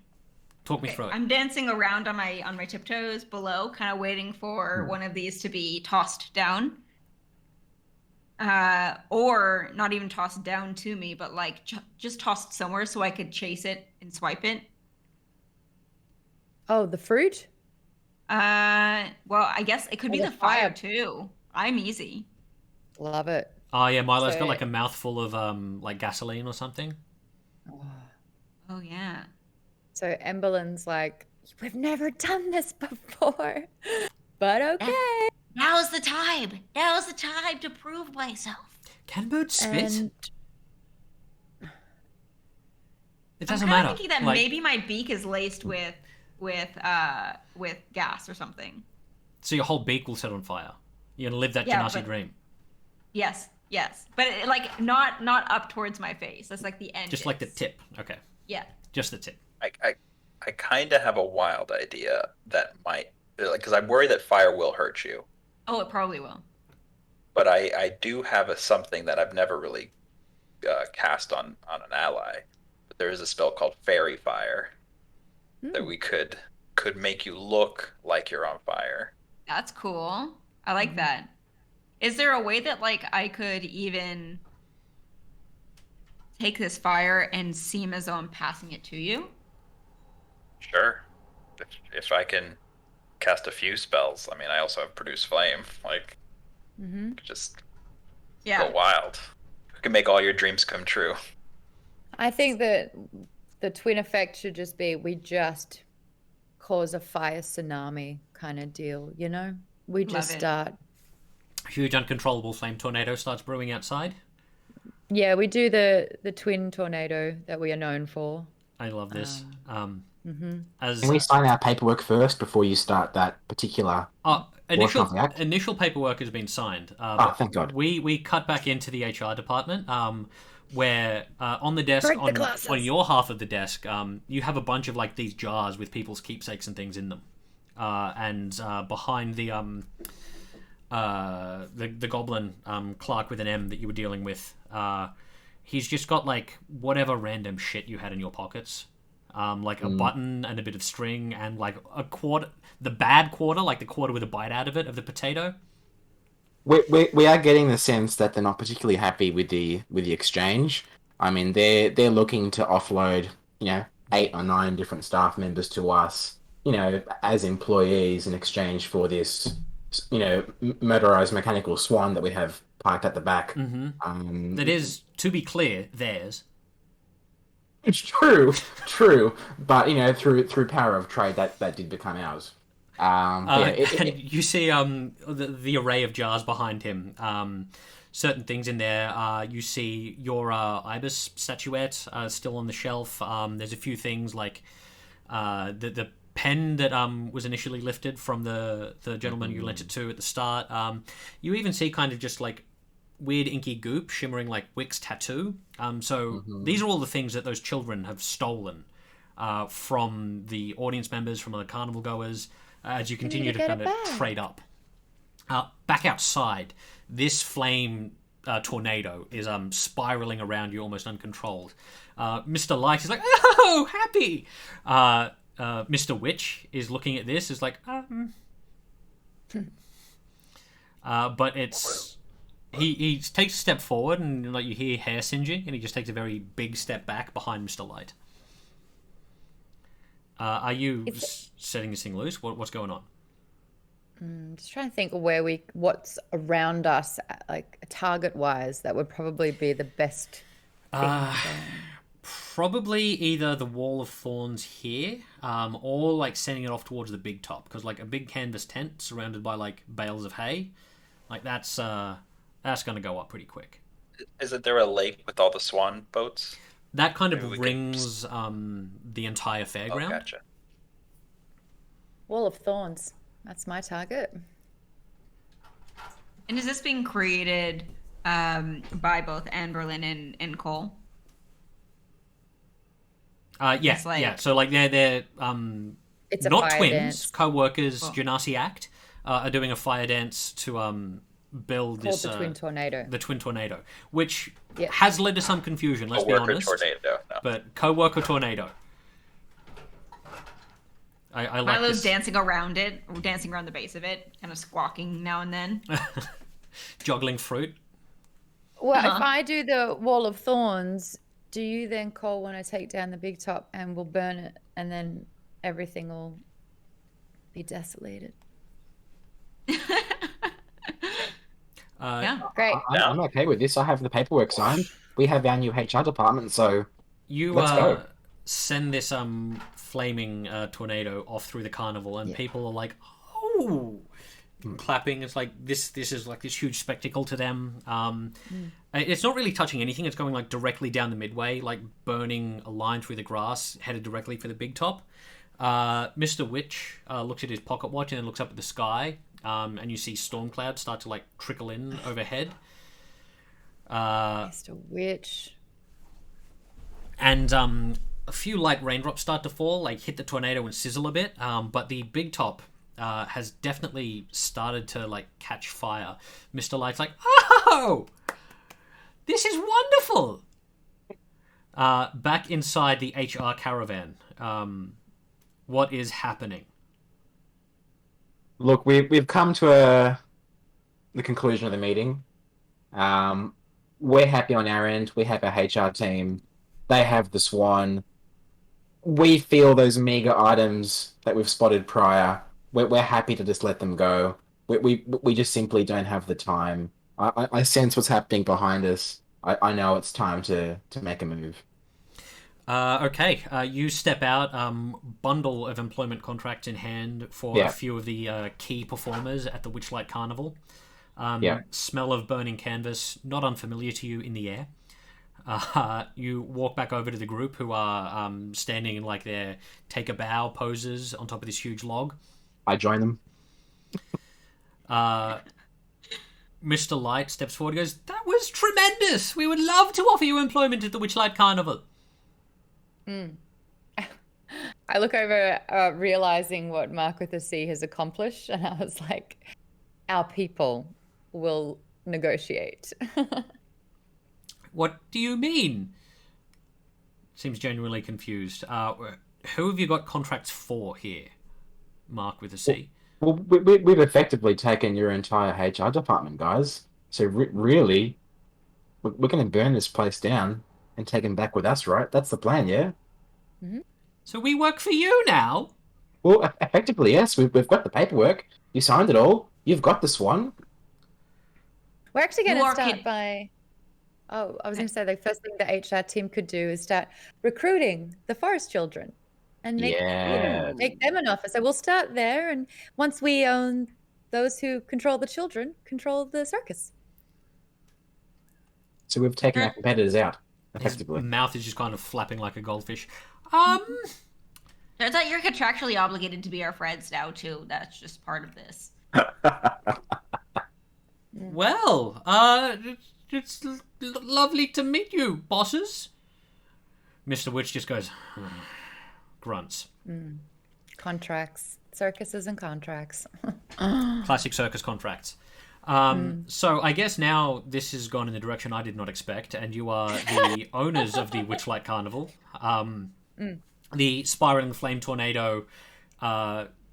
Talk me Okay, through it. I'm dancing around on my tiptoes below, kind of waiting for one of these to be tossed down. Or not even tossed down to me, but like just tossed somewhere so I could chase it and swipe it. Oh, the fruit? Well, I guess it could be Or the the fire fire. too. I'm easy. Love it. Oh yeah, Milo's got So- like a mouthful of like gasoline or something. Oh yeah. So Emberlin's like, we've never done this before, but okay. Now's the time. Now's the time to prove myself. Can birds spit? And It I'm doesn't kind of matter. thinking that Like, maybe my beak is laced with gas or something. so your whole beak will set on fire. You're gonna live that Yeah, Genasi but- dream. Yes, but like not up towards my face. That's like the end. Just like the tip. Okay. Yeah. Just the tip. I kind of have a wild idea that might, because I'm worried that fire will hurt you. Oh, it probably will. But I do have something that I've never really cast on an ally. But there is a spell called Fairy Fire that we could make you look like you're on fire. That's cool. I like that. Is there a way that like I could even take this fire and seem as though I'm passing it to you? Sure. If I can cast a few spells. I mean, I also have Produce Flame. Like, just go wild. We can make all your dreams come true. I think that the twin effect should just be we just cause a fire tsunami kind of deal, you know? We just Love it. start. Huge uncontrollable flame tornado starts brewing outside. Yeah, we do the twin tornado that we are known for. I love this. As Can we sign our paperwork first before you start that particular? initial paperwork has been signed. Oh, thank God. We cut back into the HR department, where on the desk Break the glasses. on your half of the desk, you have a bunch of like these jars with people's keepsakes and things in them, and behind the goblin Clark with an M that you were dealing with, he's just got like whatever random shit you had in your pockets. Like a button and a bit of string and like a quarter, the bad quarter, like the quarter with a bite out of it, of the potato. We are getting the sense that they're not particularly happy with the exchange. I mean, they're looking to offload, 8 or 9 different staff members to us, as employees in exchange for this motorized mechanical swan that we have parked at the back. That is, to be clear, theirs. It's true, but through power of trade, that did become ours. But yeah, And you see the array of jars behind him. Certain things in there. You see your ibis statuette still on the shelf. There's a few things like the pen that was initially lifted from the gentleman you lent it to at the start. You even see kind of just like weird inky goop shimmering like Wick's tattoo. So these are all the things that those children have stolen from the audience members, from the carnival goers, as you continue to kind of trade up. Back outside, this flame tornado is spiraling around you almost uncontrolled. Mr. Light is like, oh, happy! Mr. Witch is looking at this, is like, but it's... He takes a step forward and like you hear hair singeing, and he just takes a very big step back behind Mr. Light. Are you setting this thing loose? What's going on? Just trying to think of what's around us, like target-wise, that would probably be the best thing. Probably either the wall of thorns here, or like sending it off towards the big top, because like a big canvas tent surrounded by like bales of hay, like that's going to go up pretty quick. Isn't there a lake with all the swan boats? That kind of rings the entire fairground. Oh, gotcha. Wall of Thorns. That's my target. And is this being created by both Anne Berlin and Cole? Yeah. So like they're It's a not fire twins, dance. co-workers. Oh. Genasi Act are doing a fire dance to build Called this the Twin Tornado. the Twin Tornado, which Yeah. has led to some confusion. Let's be Co-worker honest. tornado. No. But co-worker tornado. I like Milo's this. dancing around it, dancing around the base of it, kind of squawking now and then. Juggling fruit. Well, Uh-huh. if I do the Wall of Thorns, do you then, Cole, want to take down the big top and we'll burn it and then everything will be desolated? Yeah. Great. I'm okay with this. I have the paperwork signed. We have our new HR department, so You Let's go. send this flaming tornado off through the carnival, and people are like, "Oh!" clapping. It's like this is like this huge spectacle to them. It's not really touching anything. It's going like directly down the midway, like burning a line through the grass, headed directly for the big top. Mr. Witch looks at his pocket watch and then looks up at the sky, and you see storm clouds start to like trickle in overhead. Mr. Witch. And a few light raindrops start to fall, like hit the tornado and sizzle a bit. But the big top has definitely started to like catch fire. Mr. Light's like, "Oh, this is wonderful." Back inside the HR caravan, what is happening? look, we've come to the conclusion of the meeting. We're happy on our end. We have our HR team. They have the Swan. We feel those meager items that we've spotted prior. We're happy to just let them go. We just simply don't have the time. I sense what's happening behind us. I know it's time to make a move. Okay, you step out, bundle of employment contracts in hand for Yeah. a few of the key performers at the Witchlight Carnival. Yeah. Smell of burning canvas, not unfamiliar to you in the air. You walk back over to the group who are standing in like their take a bow poses on top of this huge log. I join them. Mr. Light steps forward and goes, "That was tremendous! We would love to offer you employment at the Witchlight Carnival." I look over, realizing what Mark with a C has accomplished, and I was like, our people will negotiate. What do you mean? Seems genuinely confused. Who have you got contracts for here? Mark with a C. Well, we've effectively taken your entire HR department, guys. So really, we're going to burn this place down and take them back with us, right? That's the plan, yeah? So we work for you now? Well, effectively, yes. We've got the paperwork. You signed it all. You've got the swan. We're actually going You to are start kid- by. Oh, I was going to say the first thing the HR team could do is start recruiting the forest children and Yes. make them an officer. So we'll start there, and once we own those who control the children, control the circus. So we've taken our competitors out, His effectively. mouth is just kind of flapping like a goldfish. Turns out you're contractually obligated to be our friends now too. That's just part of this. Well, it's lovely to meet you, bosses. Mr. Witch just goes, grunts. Contracts, circuses, and contracts. Classic circus contracts. So I guess now this has gone in the direction I did not expect, and you are the owners of the Witchlight Carnival. The spiraling flame tornado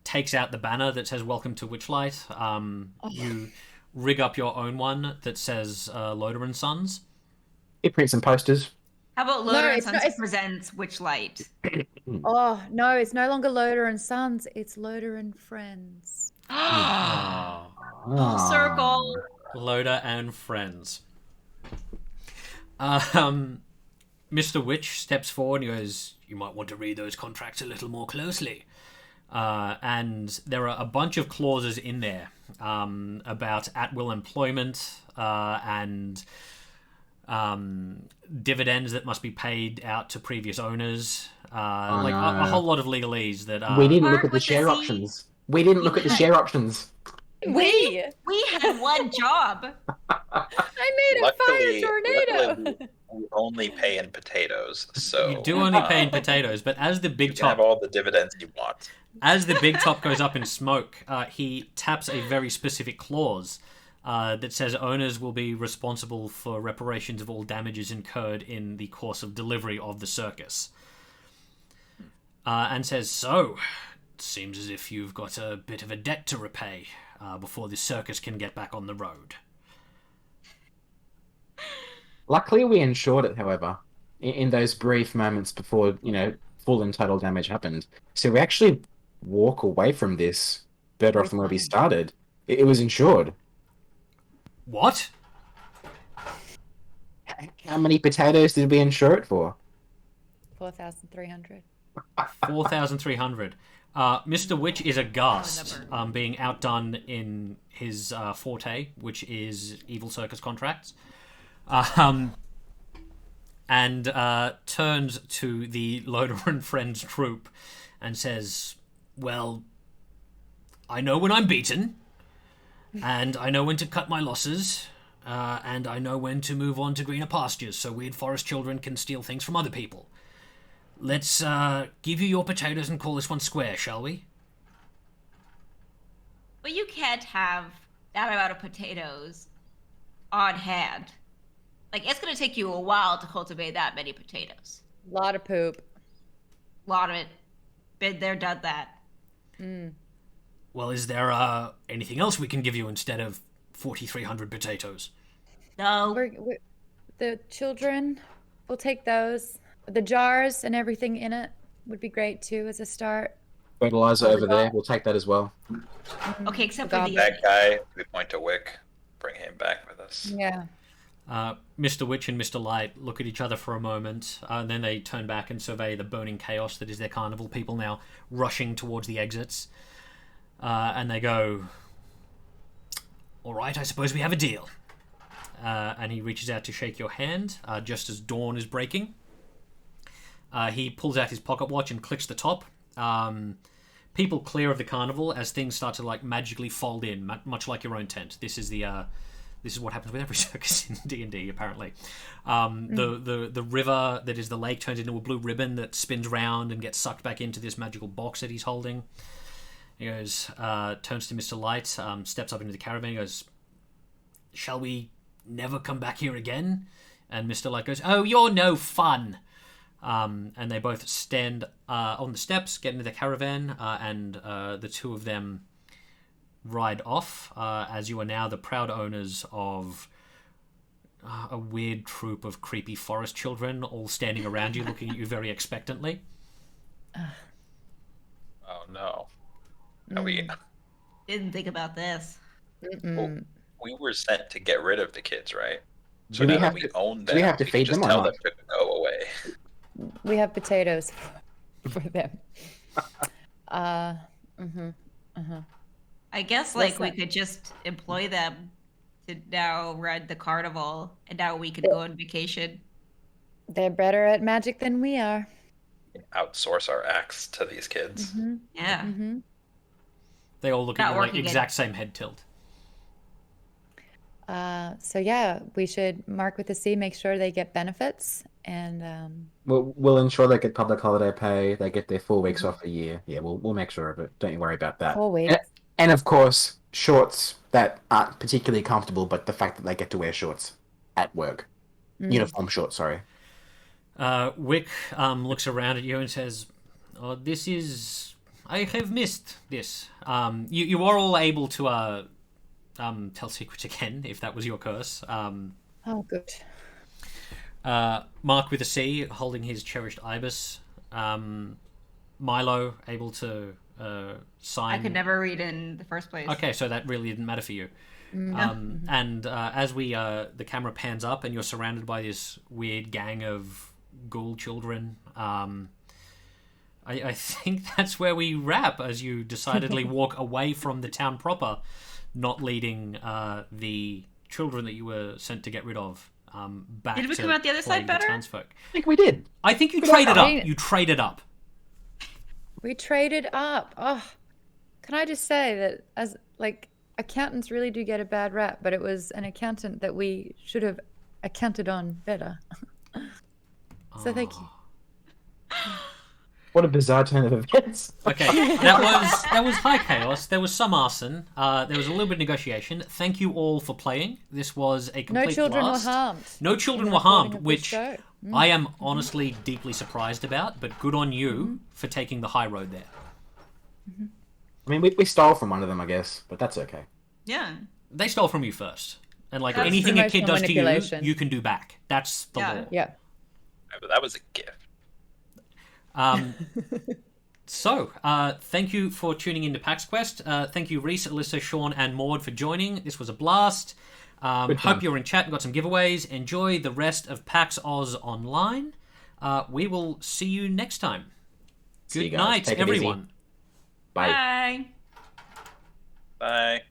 takes out the banner that says "Welcome to Witchlight." You rig up your own one that says "Loader and Sons." You print some posters. How about Loader and it's Sons not- it's- presents Witchlight? Oh no, it's no longer Loader and Sons. It's Loader and Friends. Full circle. Loader and friends. Mr. Witch steps forward and goes, "You might want to read those contracts a little more closely." And there are a bunch of clauses in there about at-will employment and dividends that must be paid out to previous owners. Like a whole lot of legalese that... We didn't look Mark at the with the share C. options. We didn't look at the share options. We had one job. I made a fire tornado. luckily we only pay in potatoes, so You do only pay in potatoes, but as the you big can have top all the dividends you want. as the big top goes up in smoke, he taps a very specific clause that says owners will be responsible for reparations of all damages incurred in the course of delivery of the circus. And says, "So, it seems as if you've got a bit of a debt to repay before the circus can get back on the road." Luckily, we ensured it, however, in those brief moments before, full and total damage happened. So we actually walk away from this better off than where we started. It was insured. What? How many potatoes did we insure it for? 4,300. 4,300. Mr. Witch is aghast, being outdone in his forte, which is evil circus contracts. And turns to the Loader and Friends troupe and says, "Well, I know when I'm beaten, and I know when to cut my losses, and I know when to move on to greener pastures so weird forest children can steal things from other people. Let's give you your potatoes and call this one square, shall we?" But you can't have that amount of potatoes on hand. Like, it's going to take you a while to cultivate that many potatoes. A lot of poop. A lot of it. Been there, done that. Well, is there anything else we can give you instead of 4,300 potatoes? No. The children, we'll take those. The jars and everything in it would be great too as a start. Fertilizer over there. We'll take that as well. Okay, except for the... That guy, we point to Wick, bring him back with us. Yeah. Mr. Witch and Mr. Light look at each other for a moment, and then they turn back and survey the burning chaos that is their carnival, people now rushing towards the exits. And they go, "All right, I suppose we have a deal." And he reaches out to shake your hand, just as dawn is breaking. He pulls out his pocket watch and clicks the top. People clear of the carnival as things start to magically fold in, much like your own tent. This is what happens with every circus in D&D, apparently. The river that is the lake turns into a blue ribbon that spins round and gets sucked back into this magical box that he's holding. He goes, turns to Mr. Light, steps up into the caravan, he goes, "Shall we never come back here again?" And Mr. Light goes, "Oh, you're no fun." And they both stand on the steps, get into the caravan, and the two of them ride off, as you are now the proud owners of a weird troop of creepy forest children, all standing around you, looking at you very expectantly. Oh no. Are we... Didn't think about this. Mm-mm. We were sent to get rid of the kids, right? So Do we now that have we to- own do them, we have to can feed just them or tell not? them to go away. We have potatoes for them. Mm-hmm. Uh-huh. I guess like we Listen. could just employ them to now run the carnival, and now we could go on vacation. They're better at magic than we are. Outsource our acts to these kids. Mm-hmm. Yeah. Mm-hmm. They all look Not at you like working exact same head tilt. So yeah, we should mark with the C, make sure they get benefits, and We'll ensure they get public holiday pay. They get their 4 weeks off a year. Yeah, we'll make sure of it. Don't you worry about that. 4 weeks. And of course, shorts that aren't particularly comfortable, but the fact that they get to wear shorts at work, uniform shorts. Sorry. Wick looks around at you and says, "Oh, this is... I have missed this. You are all able to tell secrets again, if that was your curse. Oh, good. Mark with a C, holding his cherished ibis. Milo, able to sign... I could never read in the first place. Okay, so that really didn't matter for you. And as the camera pans up and you're surrounded by this weird gang of ghoul children, I think that's where we wrap, as you decidedly walk away from the town proper, not leading the children that you were sent to get rid of back. Did we to come out the other side plague better? townsfolk. I think we did. I think you traded I- up. You traded up. We traded up. Oh, can I just say that as like accountants really do get a bad rap, but it was an accountant that we should have accounted on better. So thank you. What a bizarre turn of events. Okay, that was high chaos. There was some arson. There was a little bit of negotiation. Thank you all for playing. This was a complete No children blast. were harmed. No children in were recording harmed, of this which show. I am honestly deeply surprised about. But good on you for taking the high road there. I mean, we stole from one of them, I guess, but that's okay. Yeah. They stole from you first, and like That's anything a kid emotional does to you, manipulation. you can do back. That's the Yeah. law. Yeah. But that was a gift. So, thank you for tuning into PAX Quest. Thank you, Reese, Alyssa, Sean, and Maud for joining. This was a blast. Good fun. Hope you're in chat and got some giveaways. Enjoy the rest of PAX Aus Online. We will see you next time. See you Good guys. night, Take it easy. everyone. Bye. Bye. Bye.